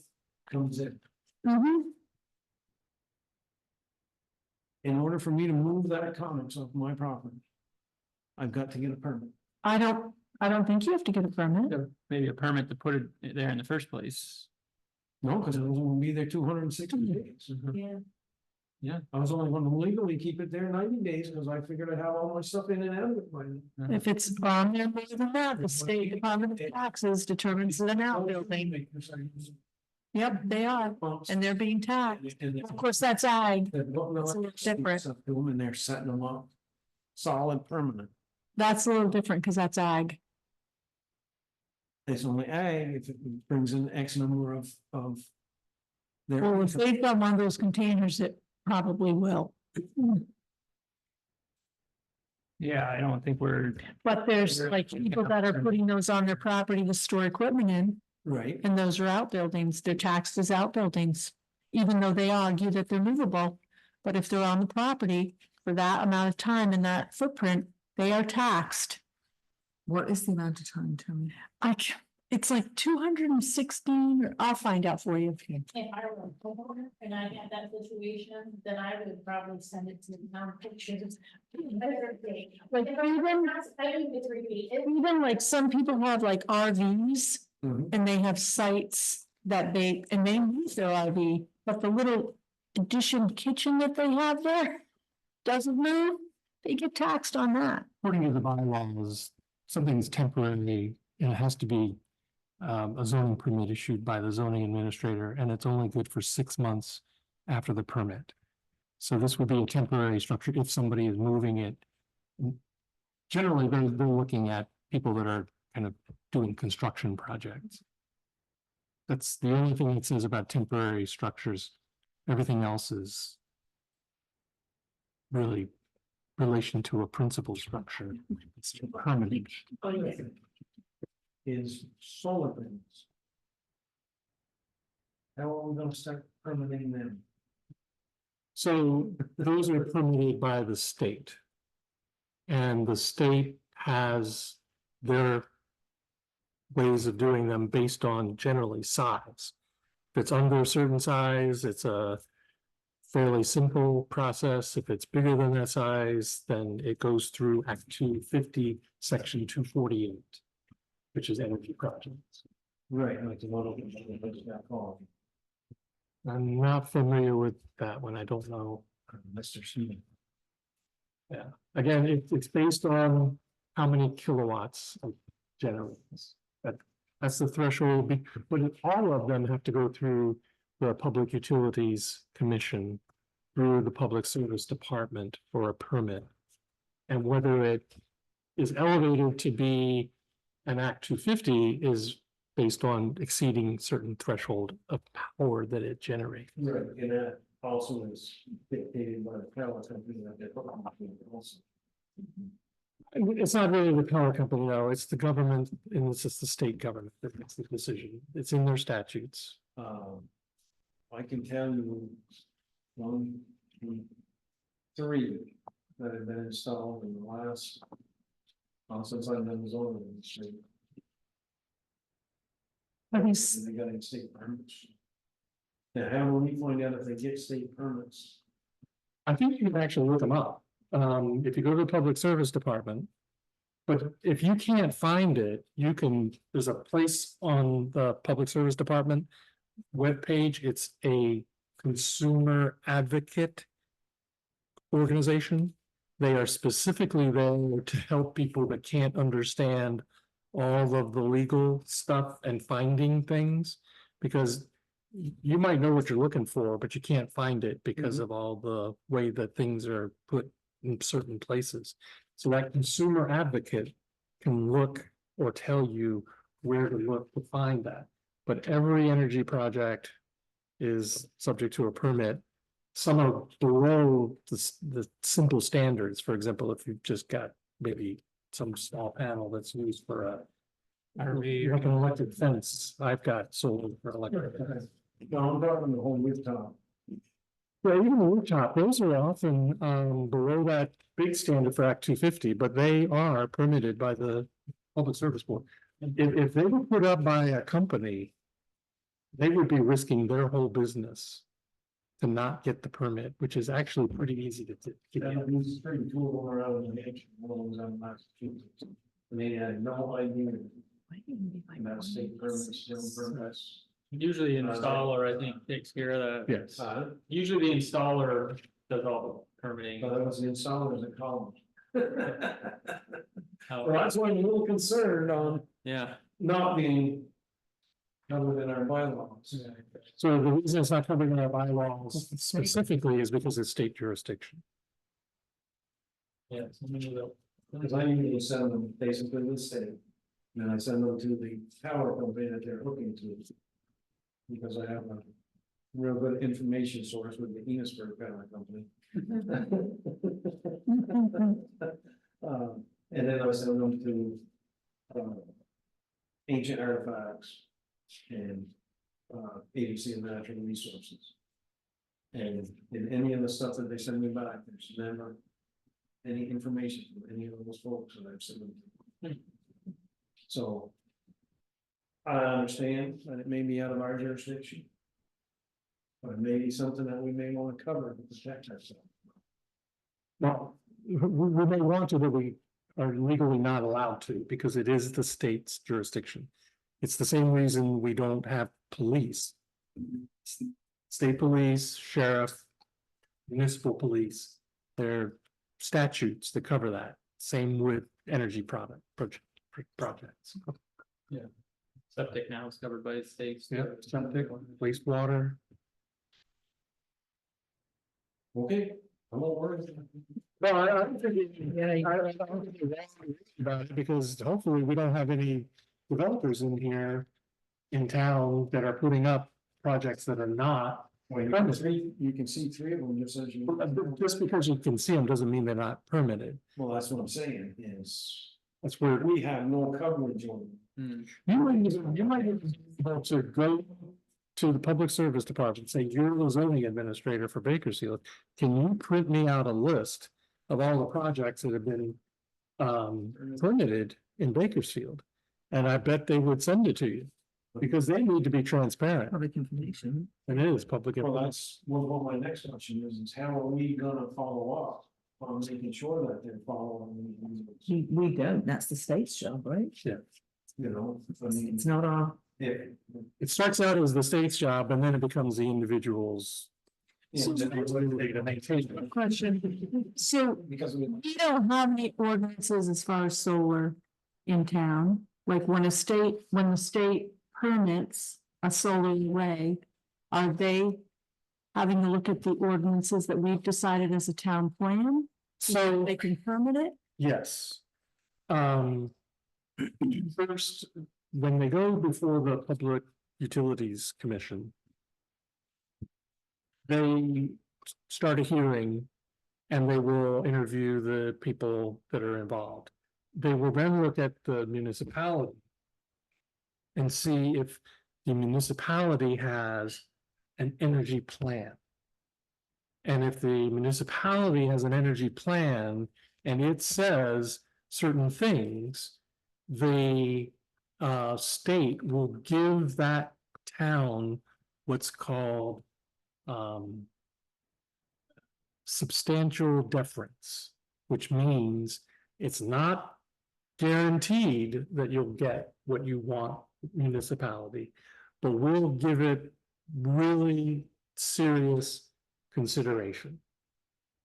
[SPEAKER 6] comes in.
[SPEAKER 5] Mhm.
[SPEAKER 6] In order for me to move that comics off my property, I've got to get a permit.
[SPEAKER 5] I don't think you have to get a permit.
[SPEAKER 2] Maybe a permit to put it there in the first place.
[SPEAKER 6] No, because I was gonna be there 260 days.
[SPEAKER 9] Yeah,
[SPEAKER 6] I was only gonna legally keep it there 90 days because I figured I'd have all my stuff in and out of it by then.
[SPEAKER 5] If it's on there more than that, the State Department of Taxes determines it an outbuilding. Yep, they are, and they're being taxed. Of course, that's ag.
[SPEAKER 6] They're putting
[SPEAKER 5] It's a little
[SPEAKER 6] electricity
[SPEAKER 5] different.
[SPEAKER 6] stuff to them and they're setting them up solid permanent.
[SPEAKER 5] That's a little different because that's ag.
[SPEAKER 6] it's only ag if it brings in X number of. Their.
[SPEAKER 10] Well, if they've got one of those containers, it probably will.
[SPEAKER 2] Yeah, I don't think we're,
[SPEAKER 10] But there's like people that are putting those on their property to store equipment in,
[SPEAKER 6] Right,
[SPEAKER 10] and those are outbuildings. They're taxed as outbuildings. Even though they argue that they're movable, but if they're on the property for that amount of time in that footprint, they are taxed.
[SPEAKER 5] What is the amount of time, Tony?
[SPEAKER 10] It's like 216, or I'll find out for you.
[SPEAKER 9] If I were a homeowner and I had that situation, then I would probably send it to the town pictures.
[SPEAKER 10] Like even like some people have like RVs
[SPEAKER 6] Mhm.
[SPEAKER 10] and they have sites that they use their RV, but the little addition kitchen that they have there doesn't move, they get taxed on that.
[SPEAKER 1] According to the bylaws, something's temporary, and it has to be a zoning permit issued by the zoning administrator, and it's only good for 6 months after the permit. So this would be a temporary structure if somebody is moving it. Generally, they're looking at people that are kind of doing construction projects. That's the only thing it says about temporary structures. Everything else is really relation to a principal structure. It's permanent.
[SPEAKER 6] Is solar panels. How are we gonna start permitting them?
[SPEAKER 1] So those are permitted by the state. And the state has their ways of doing them based on generally size. If it's under a certain size, it's a fairly simple process. If it's bigger than that size, then it goes through Act 250, Section 248, which is energy projects.
[SPEAKER 6] Right, like the one over there, just got called,
[SPEAKER 1] I'm not familiar with that one. I don't know.
[SPEAKER 6] Mr. Smith.
[SPEAKER 1] Again, it's based on how many kilowatts of generates. That's the threshold, but all of them have to go through the Public Utilities Commission, through the Public Service Department for a permit. And whether it is elevated to be an Act 250 is based on exceeding certain threshold of power that it generates.
[SPEAKER 6] Right, and that also is dictated by the power company that they're also.
[SPEAKER 1] It's not really the power company, no, it's the government, and it's just the state government that makes the decision. It's in their statutes.
[SPEAKER 6] I can tell you one, two, three that have been installed in the last, since I've been zoning industry.
[SPEAKER 10] But he's,
[SPEAKER 6] They got state permits. Now, how will we find out if they get state permits?
[SPEAKER 1] I think you can actually look them up. If you go to the Public Service Department. But if you can't find it, you can, there's a place on the Public Service Department webpage. It's a consumer advocate organization. They are specifically there to help people that can't understand all of the legal stuff and finding things, because you might know what you're looking for, but you can't find it because of all the way that things are put in certain places. So that consumer advocate can look or tell you where to look to find that. But every energy project is subject to a permit. Some are below the simple standards. For example, if you've just got maybe some small panel that's used for a
[SPEAKER 2] RV
[SPEAKER 1] like an electric fence. I've got solar for electric fence.
[SPEAKER 6] No, I'm talking the whole rooftop.
[SPEAKER 1] Yeah, even the rooftop, those are often below that big standard for Act 250, but they are permitted by the Public Service Board. If they were put up by a company, they would be risking their whole business to not get the permit, which is actually pretty easy to get.
[SPEAKER 6] These pretty cool around in Hampshire, one was on Massachusetts. And they had no idea about state permits, still permits.
[SPEAKER 2] usually the installer, I think, takes care of that.
[SPEAKER 1] Yes.
[SPEAKER 2] Usually the installer does all the permitting.
[SPEAKER 6] But it was the installers that called.
[SPEAKER 2] How-
[SPEAKER 6] Well, that's why I'm a little concerned on
[SPEAKER 2] Yeah,
[SPEAKER 6] not being covered in our bylaws.
[SPEAKER 1] So the reason it's not covered in our bylaws specifically is because it's state jurisdiction.
[SPEAKER 2] yeah. Somebody will-
[SPEAKER 6] Because I usually send them basically to the state. Then I send them to the power company that they're hooking to. Because I have a real good information source with the Enosburg Power Company. And then I send them to, Ancient Artifacts and, Agency of Natural Resources. And in any of the stuff that they send me back, there's never any information from any of those folks that I've sent them to. So. I understand that it may be out of our jurisdiction. But it may be something that we may want to cover to protect ourselves.
[SPEAKER 1] Well, we may want to, but we are legally not allowed to, because it is the state's jurisdiction. It's the same reason we don't have police. State police, sheriff, municipal police, there are statutes that cover that. Same with energy projects.
[SPEAKER 2] Septic now is covered by the states.
[SPEAKER 1] Yeah, septic, wastewater.
[SPEAKER 6] Okay, I'm not worried.
[SPEAKER 1] No, I don't think about it, because hopefully we don't have any developers in here in town that are putting up projects that are not.
[SPEAKER 6] Well, you can see three of them just as you.
[SPEAKER 1] Just because you can see them doesn't mean they're not permitted.
[SPEAKER 6] Well, that's what I'm saying is,
[SPEAKER 1] That's where
[SPEAKER 6] we have no coverage on them.
[SPEAKER 1] you might be able to go to the public service department, and say, you're the zoning administrator for Bakersfield. Can you print me out a list of all the projects that have been permitted in Bakersfield? And I bet they would send it to you, because they need to be transparent.
[SPEAKER 5] Public information.
[SPEAKER 1] And it is public.
[SPEAKER 6] Well,
[SPEAKER 1] information.
[SPEAKER 6] that's what my next question is how are we gonna follow up on making sure that they're following these?
[SPEAKER 5] We don't, that's the state's job, right?
[SPEAKER 6] You know, I mean,
[SPEAKER 5] It's not our,
[SPEAKER 6] if.
[SPEAKER 1] It starts out as the state's job, and then it becomes the individual's. To maintain.
[SPEAKER 10] Question. So
[SPEAKER 6] Because we.
[SPEAKER 10] we don't have any ordinances as far as solar in town. Like when the state permits a solar array, are they having to look at the ordinances that we've decided as a town plan?
[SPEAKER 1] So
[SPEAKER 10] They can permit it?
[SPEAKER 1] yes. First, when they go before the Public Utilities Commission, they start a hearing and they will interview the people that are involved. They will then look at the municipality and see if the municipality has an energy plan. And if the municipality has an energy plan and it says certain things, the state will give that town what's called substantial deference, which means it's not guaranteed that you'll get what you want municipality, but we'll give it really serious consideration.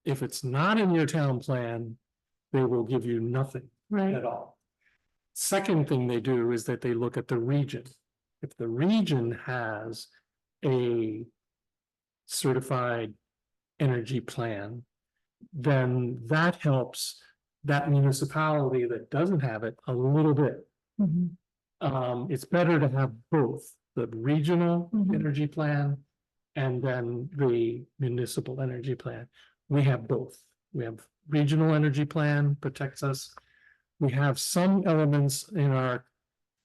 [SPEAKER 1] If it's not in your town plan, they will give you nothing
[SPEAKER 10] Right.
[SPEAKER 1] at all. Second thing they do is that they look at the region. If the region has a certified energy plan, then that helps that municipality that doesn't have it a little bit.
[SPEAKER 10] Mhm.
[SPEAKER 1] It's better to have both the regional
[SPEAKER 10] Mhm.
[SPEAKER 1] energy plan and then the municipal energy plan. We have both. We have regional energy plan protects us. We have some elements in our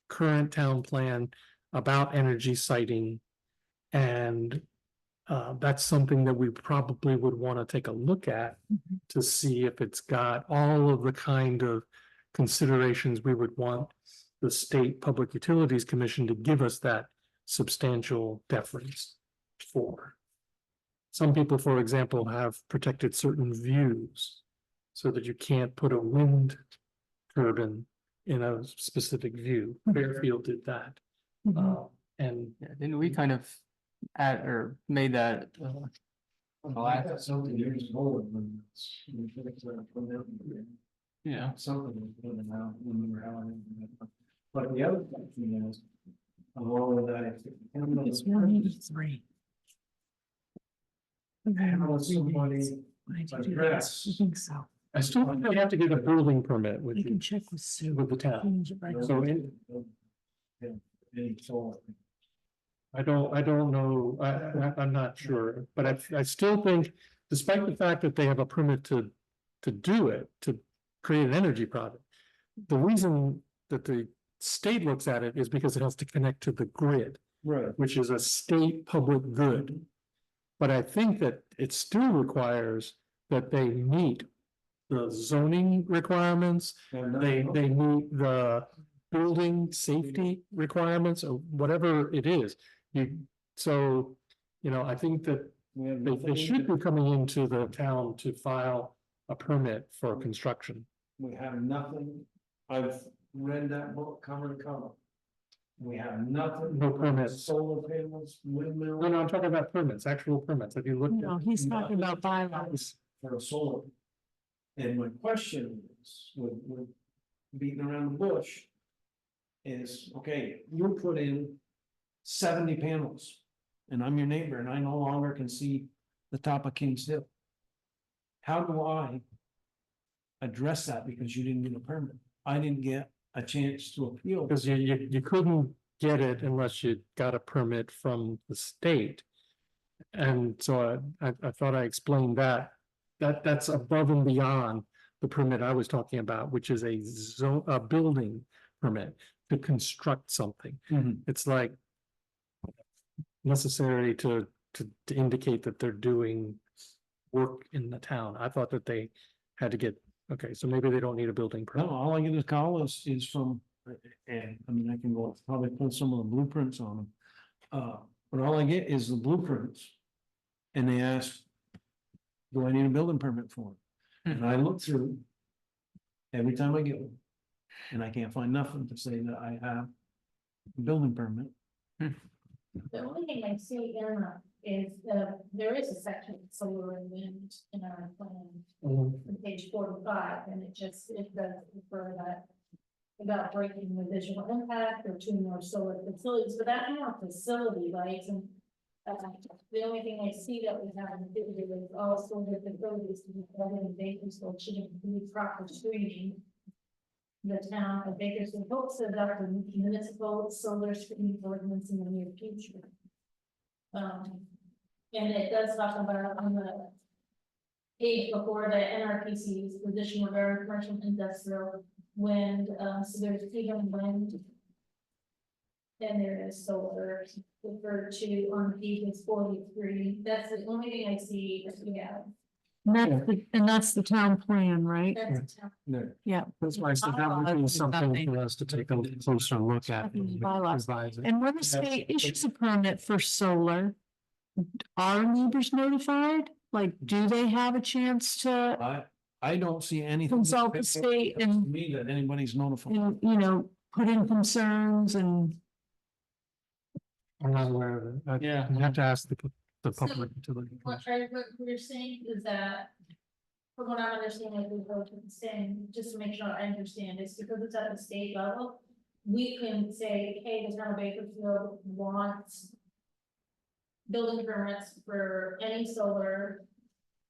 [SPEAKER 1] current town plan about energy siting. And that's something that we probably would want to take a look at to see if it's got all of the kind of considerations we would want the State Public Utilities Commission to give us that substantial deference for. Some people, for example, have protected certain views so that you can't put a wind turbine in a specific view. Fairfield did that. And
[SPEAKER 2] Yeah, didn't we kind of add or made that?
[SPEAKER 6] That's something years ago when it's.
[SPEAKER 2] Yeah.
[SPEAKER 6] Something was put out when we were out. But the other thing is, along with that.
[SPEAKER 5] it's 183.
[SPEAKER 6] How somebody
[SPEAKER 5] Why did you do that?
[SPEAKER 6] address
[SPEAKER 5] I think so.
[SPEAKER 1] I still think they have to get a building permit with
[SPEAKER 10] You can
[SPEAKER 1] you,
[SPEAKER 10] check with Sue.
[SPEAKER 1] with the town. So
[SPEAKER 6] Any solar.
[SPEAKER 1] I don't know, I'm not sure, but I still think, despite the fact that they have a permit to do it, to create an energy product. The reason that the state looks at it is because it has to connect to the grid,
[SPEAKER 6] Right.
[SPEAKER 1] which is a state public good. But I think that it still requires that they meet the zoning requirements, they meet the building safety requirements or whatever it is. So, I think that they should be coming into the town to file a permit for construction.
[SPEAKER 6] We have nothing, I've read that book cover to cover. We have nothing.
[SPEAKER 1] No permits.
[SPEAKER 6] Solar panels, windmills.
[SPEAKER 1] No, I'm talking about permits, actual permits. Have you looked
[SPEAKER 10] No,
[SPEAKER 1] at?
[SPEAKER 10] he's talking about bylaws.
[SPEAKER 6] For a solar. And my question is, with beating around the bush. Is, okay, you put in 70 panels. And I'm your neighbor and I no longer can see the top of King's Hill. How do I address that because you didn't get a permit? I didn't get a chance to appeal.
[SPEAKER 1] Because you couldn't get it unless you got a permit from the state. And so I thought I explained that. That's above and beyond the permit I was talking about, which is a building permit to construct something.
[SPEAKER 6] Mhm.
[SPEAKER 1] It's like necessary to indicate that they're doing work in the town. I thought that they had to get, okay, so maybe they don't need a building
[SPEAKER 6] No,
[SPEAKER 1] permit.
[SPEAKER 6] all I get is call is from, and I mean, I can go probably pull some of the blueprints on them. But all I get is the blueprints. And they ask, do I need a building permit for it? And I look through. Every time I get one. And I can't find nothing to say that I have a building permit.
[SPEAKER 9] The only thing I see in that is, there is a section of solar and wind in our plan, on page 45, and it does refer that. About breaking the visual impact or 2 more solar facilities, but that's not facility, right? And the only thing I see that we have in the video is also the facilities to be covered in Bakersfield should include proper screening. The town of Bakersfield hopes to adopt a municipal solar screening ordinance in the near future. And it does talk about on the page before the NRPC's position regarding commercial and industrial wind, so there's even wind. Then there is solar referred to on pages 43. That's the only thing I see that we have.
[SPEAKER 10] And that's the town plan, right?
[SPEAKER 9] That's the town.
[SPEAKER 6] No.
[SPEAKER 10] Yeah.
[SPEAKER 1] That's why I said that would be something for us to take a closer look at. when we
[SPEAKER 10] Bylaws.
[SPEAKER 1] revise it.
[SPEAKER 10] And when the state issues a permit for solar, are neighbors notified? Like, do they have a chance to,
[SPEAKER 6] I don't see anything.
[SPEAKER 10] Consult the state and-
[SPEAKER 6] To me that anybody's notified.
[SPEAKER 10] put in concerns and?
[SPEAKER 1] I'm not aware of it.
[SPEAKER 2] Yeah.
[SPEAKER 1] You have to ask the public utility.
[SPEAKER 9] What we're saying is that, from what I'm understanding, like we both saying, just to make sure I understand, is because it's at the state level, we can say, hey, the town of Bakersfield wants building permits for any solar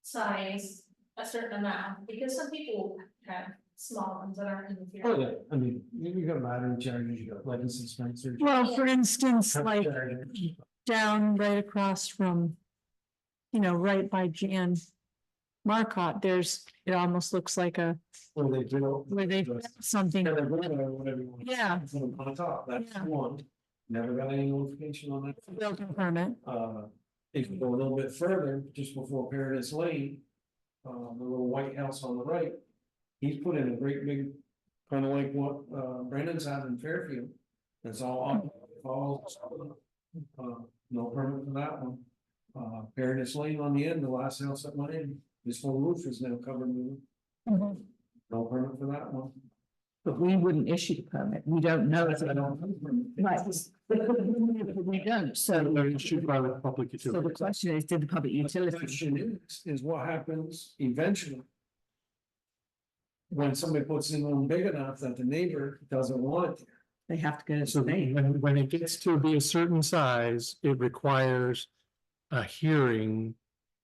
[SPEAKER 9] size, a certain amount, because some people have small ones that aren't even here.
[SPEAKER 6] Oh, yeah, I mean, you got battery chargers, you got legacy dispensers.
[SPEAKER 10] Well, for instance,
[SPEAKER 6] Truck
[SPEAKER 10] like
[SPEAKER 6] chargers.
[SPEAKER 10] down right across from, right by Jan Marcotte, it almost looks like
[SPEAKER 6] Where they drill.
[SPEAKER 10] where they something.
[SPEAKER 6] Yeah, they're running or whatever you want.
[SPEAKER 10] Yeah.
[SPEAKER 6] Put them on top, that's
[SPEAKER 10] Yeah.
[SPEAKER 6] one. Never got any notification on that.
[SPEAKER 10] Building permit.
[SPEAKER 6] If you go a little bit further, just before Paradise Lane, the little white house on the right. He's put in a great big, kind of like what, Brandon's had in Fairfield. It's all, no permit for that one. Paradise Lane on the end, the last house that went in, this whole roof is now covered with, no permit for that one.
[SPEAKER 5] But we wouldn't issue the permit. We don't know.
[SPEAKER 6] I don't.
[SPEAKER 5] Right. We don't, so.
[SPEAKER 1] They're issued by the public
[SPEAKER 5] So the
[SPEAKER 1] utility.
[SPEAKER 5] question is, did the public
[SPEAKER 6] The
[SPEAKER 5] utility?
[SPEAKER 6] question is what happens eventually? When somebody puts in one big enough that the neighbor doesn't want it.
[SPEAKER 5] They have to go to
[SPEAKER 1] So
[SPEAKER 5] state.
[SPEAKER 1] when it gets to be a certain size, it requires a hearing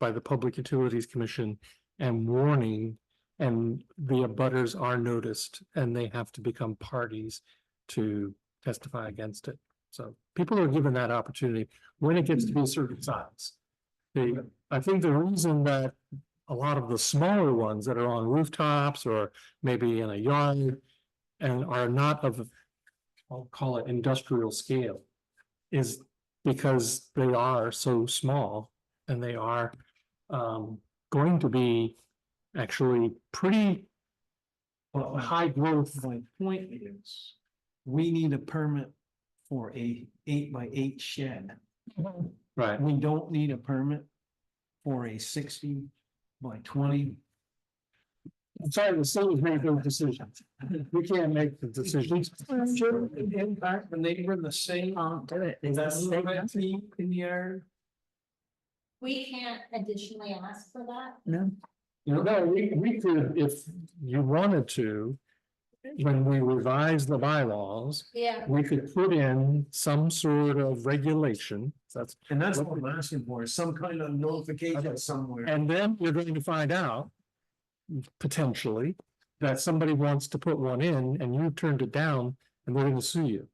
[SPEAKER 1] by the Public Utilities Commission and warning And the abutters are noticed and they have to become parties to testify against it. So people are given that opportunity when it gets to be a certain size. I think the reason that a lot of the smaller ones that are on rooftops or maybe in a yard and are not of, I'll call it industrial scale, is because they are so small and they are going to be actually pretty high growth.
[SPEAKER 6] My point is, we need a permit for a 8x8 shed.
[SPEAKER 1] Right.
[SPEAKER 6] We don't need a permit for a 60x20.
[SPEAKER 1] I'm sorry, the city's made those decisions. We can't make the decisions.
[SPEAKER 6] Sure, it impact the neighbor the same.
[SPEAKER 5] Do it.
[SPEAKER 6] That's in the yard.
[SPEAKER 9] We can't additionally ask for that.
[SPEAKER 5] No,
[SPEAKER 1] No, we could, if you wanted to, when we revise the bylaws,
[SPEAKER 9] Yeah.
[SPEAKER 1] we could put in some sort of regulation. That's,
[SPEAKER 6] And that's what I'm asking for, is some kind of notification somewhere.
[SPEAKER 1] and then you're going to find out potentially that somebody wants to put one in and you turned it down and they're going to sue you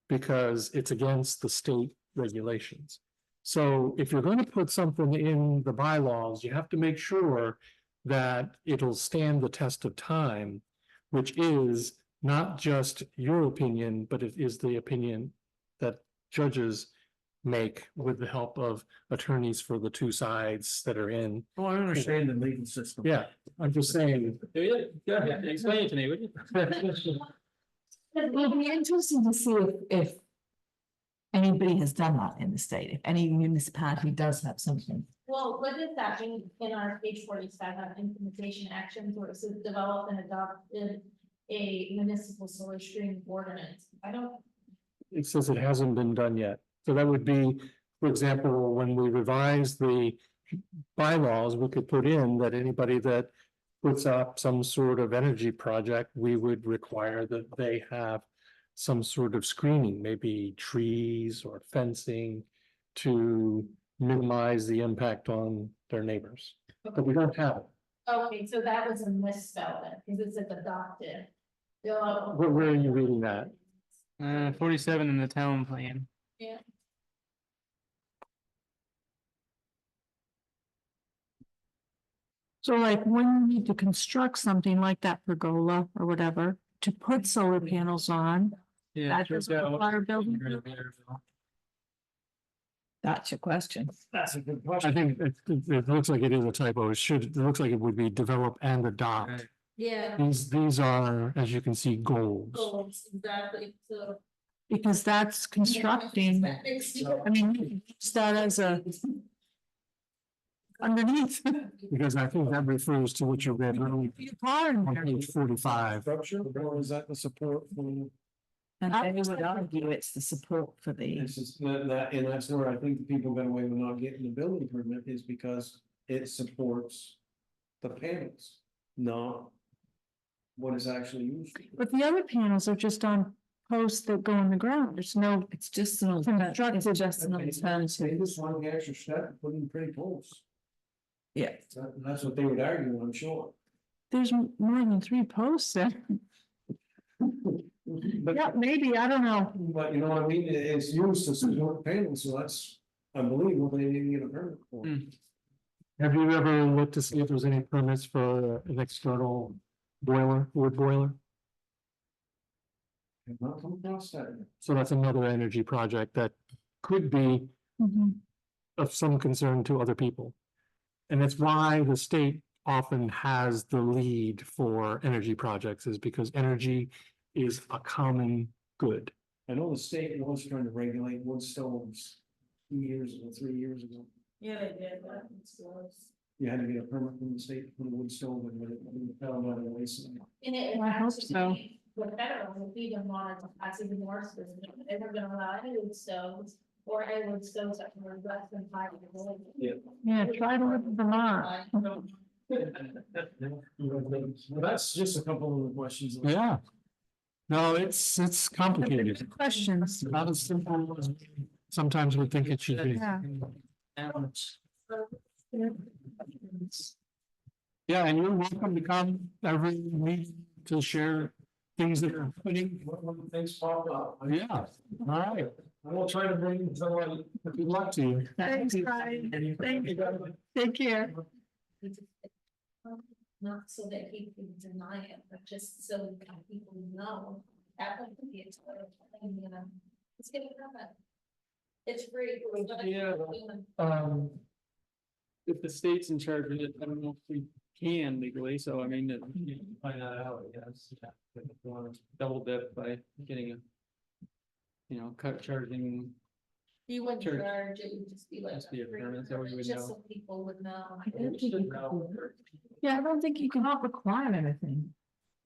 [SPEAKER 1] because it's against the state regulations. So if you're going to put something in the bylaws, you have to make sure that it'll stand the test of time, which is not just your opinion, but it is the opinion that judges make with the help of attorneys for the two sides that are in.
[SPEAKER 6] Oh, I understand the legal system.
[SPEAKER 1] Yeah, I'm just saying.
[SPEAKER 2] Explain it to me, would you?
[SPEAKER 5] it'll be interesting to see if anybody has done that in the state, if any municipality does have something.
[SPEAKER 9] Well, what is that in our page 47 implementation actions where it says develop and adopt a municipal solar stream ordinance? I don't.
[SPEAKER 1] It says it hasn't been done yet. So that would be, for example, when we revise the bylaws, we could put in that anybody that puts up some sort of energy project, we would require that they have some sort of screening, maybe trees or fencing to minimize the impact on their neighbors. But we don't have it.
[SPEAKER 9] Okay, so that was a misspell then, because it says adopted.
[SPEAKER 1] Where are you reading that?
[SPEAKER 2] 47 in the town plan.
[SPEAKER 9] Yeah.
[SPEAKER 10] So like when you need to construct something like that pergola or whatever, to put solar panels on,
[SPEAKER 2] Yeah.
[SPEAKER 10] that doesn't require building.
[SPEAKER 5] That's your question.
[SPEAKER 6] That's a good
[SPEAKER 1] I
[SPEAKER 6] question.
[SPEAKER 1] think it looks like it is a typo. It looks like it would be develop and adopt.
[SPEAKER 2] Right.
[SPEAKER 9] Yeah.
[SPEAKER 1] These are, as you can see, goals.
[SPEAKER 9] Goals, exactly, so.
[SPEAKER 10] Because that's constructing,
[SPEAKER 9] That makes sense.
[SPEAKER 10] I mean, you can use that as a underneath.
[SPEAKER 1] Because I think that refers to what you read earlier
[SPEAKER 10] Your car in
[SPEAKER 1] on
[SPEAKER 10] there.
[SPEAKER 1] page 45.
[SPEAKER 6] Structure, or is that the support for?
[SPEAKER 5] And I would argue it's the support for the,
[SPEAKER 6] This is and that's where I think the people got away with not getting the building permit is because it supports the panels, not what is actually used.
[SPEAKER 10] But the other panels are just on posts that go in the ground. There's no,
[SPEAKER 5] it's just an
[SPEAKER 10] Constructed.
[SPEAKER 5] it's just an
[SPEAKER 6] They
[SPEAKER 5] alternative.
[SPEAKER 6] just want the extra step, and put in pretty poles.
[SPEAKER 5] Yeah,
[SPEAKER 6] That's what they would argue, I'm sure.
[SPEAKER 10] there's more than 3 posts there.
[SPEAKER 6] But,
[SPEAKER 10] Yeah, maybe, I don't know.
[SPEAKER 6] but you know what I mean, it's used to support panels, so that's, I believe, what they didn't get a permit for.
[SPEAKER 1] Have you ever looked to see if there's any permits for an external boiler, wood boiler?
[SPEAKER 6] Have not come across that.
[SPEAKER 1] So that's another energy project that could be
[SPEAKER 10] Mhm.
[SPEAKER 1] of some concern to other people. And that's why the state often has the lead for energy projects, is because energy is a common good.
[SPEAKER 6] I know the state was trying to regulate wood stoves 2 years ago, 3 years ago.
[SPEAKER 9] Yeah, they did, that makes sense.
[SPEAKER 6] You had to get a permit from the state to put a wood stove in, but it fell by the wayside.
[SPEAKER 9] And it.
[SPEAKER 10] I hope so.
[SPEAKER 9] The federal, if we don't want to, that's even more specific, they're not gonna allow any wood stoves or any wood stoves that were less than 5 years old.
[SPEAKER 10] Yeah, try to live in Vermont.
[SPEAKER 6] That's just a couple of the questions.
[SPEAKER 1] Yeah. No, it's complicated.
[SPEAKER 10] Questions.
[SPEAKER 1] Not as simple as sometimes we think it should be.
[SPEAKER 10] Yeah.
[SPEAKER 1] Yeah, and you're welcome to come every week to share things that are putting,
[SPEAKER 6] When things pop up.
[SPEAKER 1] yeah, all right.
[SPEAKER 6] I will try to bring it to light.
[SPEAKER 1] Good luck to you.
[SPEAKER 10] Thanks, Brian. Thank you. Take care.
[SPEAKER 9] Not so that he can deny it, but just so that people know that would be a total thing, you know, it's gonna happen. It's free.
[SPEAKER 2] Yeah. If the state's in charge of it, I don't know if we can legally, so I mean, you can find that out, I guess. If you want to double dip by getting a. You know, cut charging,
[SPEAKER 9] You wouldn't
[SPEAKER 2] Church.
[SPEAKER 9] charge, it would just be like.
[SPEAKER 2] Just be a
[SPEAKER 9] free
[SPEAKER 2] permit, so we
[SPEAKER 9] permit,
[SPEAKER 2] would
[SPEAKER 9] just
[SPEAKER 2] know.
[SPEAKER 9] so people would know.
[SPEAKER 5] I don't think you can.
[SPEAKER 10] Yeah, I don't think you can.
[SPEAKER 5] Can't require anything.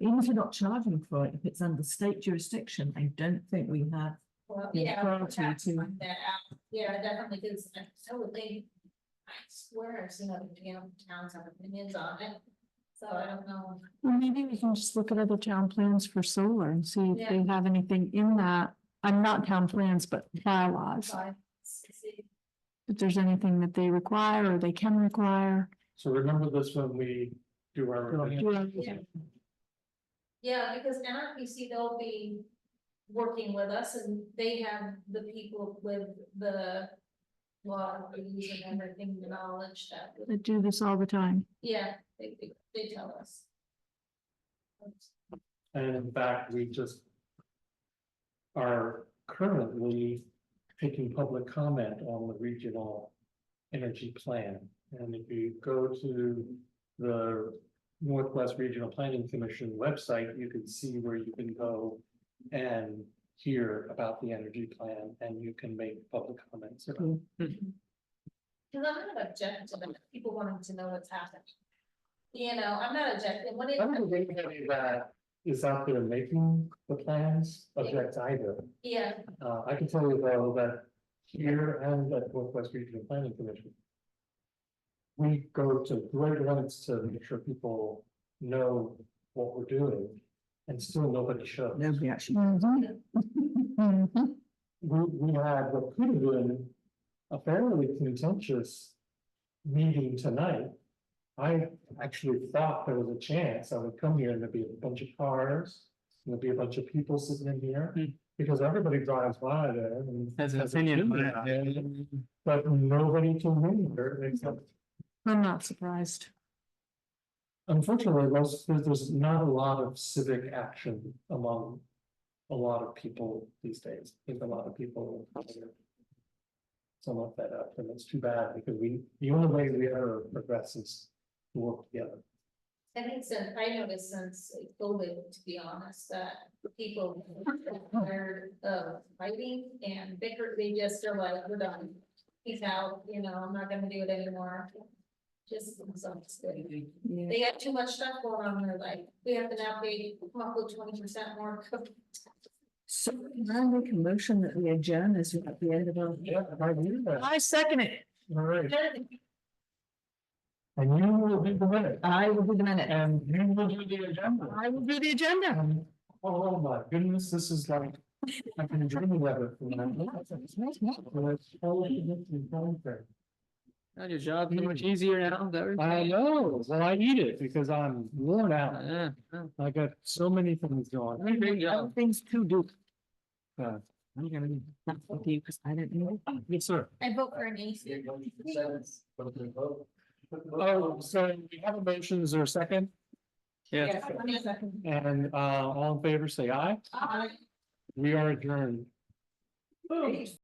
[SPEAKER 5] Even if you're not charging for it, if it's under state jurisdiction, I don't think we have.
[SPEAKER 9] Well,
[SPEAKER 5] the
[SPEAKER 9] yeah,
[SPEAKER 5] authority
[SPEAKER 9] perhaps
[SPEAKER 5] to-
[SPEAKER 9] find that out. Yeah, definitely, because so would they, I swear I've seen other towns have opinions on it. So I don't know.
[SPEAKER 10] Well, maybe we can just look at other town plans for solar and see if they have anything in that. I'm not town plans, but bylaws,
[SPEAKER 9] So I see.
[SPEAKER 10] if there's anything that they require or they can require.
[SPEAKER 1] So remember this when we do our. revision.
[SPEAKER 9] Yeah. Yeah, because NRPC, they'll be working with us and they have the people with the law reviews and everything, the knowledge that,
[SPEAKER 10] They do this all the time.
[SPEAKER 9] yeah, they tell us.
[SPEAKER 1] And in fact, we just are currently taking public comment on the regional energy plan. And if you go to the Northwest Regional Planning Commission website, you can see where you can go and hear about the energy plan and you can make public comments. about it.
[SPEAKER 9] Cause I'm not objecting to people wanting to know what's happening. You know, I'm not objecting when it.
[SPEAKER 1] I don't think anybody that is out there making the plans objects either.
[SPEAKER 9] Yeah,
[SPEAKER 1] I can tell you though that here and at Northwest Regional Planning Commission. We go to great lengths to make sure people know what we're doing and still nobody shows.
[SPEAKER 5] Nobody actually.
[SPEAKER 10] Mhm.
[SPEAKER 1] We had what could have been a fairly contentious meeting tonight. I actually thought there was a chance I would come here and there'd be a bunch of cars, and there'd be a bunch of people sitting in here. Because everybody drives by there and
[SPEAKER 2] Has an
[SPEAKER 1] has
[SPEAKER 2] opinion on
[SPEAKER 1] opinion,
[SPEAKER 2] it.
[SPEAKER 1] but nobody can hear except.
[SPEAKER 10] I'm not surprised.
[SPEAKER 1] Unfortunately, there's not a lot of civic action among a lot of people these days. I think a lot of people are somewhat fed up, and it's too bad because the only way we ever progress is to work together.
[SPEAKER 9] I think I noticed since COVID, to be honest, that people are tired of fighting and bicker, they just are like, we're done. Peace out, you know, I'm not gonna do it anymore. Just some good.
[SPEAKER 5] Yeah.
[SPEAKER 9] They got too much stuff going on in their life. We have to now pay roughly 20% more.
[SPEAKER 5] So can I make a motion that we adjourn as we're at the end of our.
[SPEAKER 1] Yeah, I hear that.
[SPEAKER 10] I second it.
[SPEAKER 1] All right. And you will do the minute,
[SPEAKER 5] I will do the minute.
[SPEAKER 1] and you will do the agenda.
[SPEAKER 10] I will do the agenda.
[SPEAKER 1] And, oh my goodness, this is like, I can dream of it.
[SPEAKER 2] Now your job's so much easier now, is that what you're
[SPEAKER 1] I
[SPEAKER 2] saying?
[SPEAKER 1] know, well, I need it because I'm worn out.
[SPEAKER 2] Yeah,
[SPEAKER 1] I got so many things going.
[SPEAKER 2] great job.
[SPEAKER 5] Things to do.
[SPEAKER 1] Uh,
[SPEAKER 5] I'm gonna be, that's with you, because I don't know.
[SPEAKER 1] Yes, sir.
[SPEAKER 9] I vote for an AC.
[SPEAKER 1] Oh, so we have a motion, is there a second?
[SPEAKER 2] Yeah.
[SPEAKER 1] And all in favor, say aye.
[SPEAKER 9] Aye.
[SPEAKER 1] We are adjourned.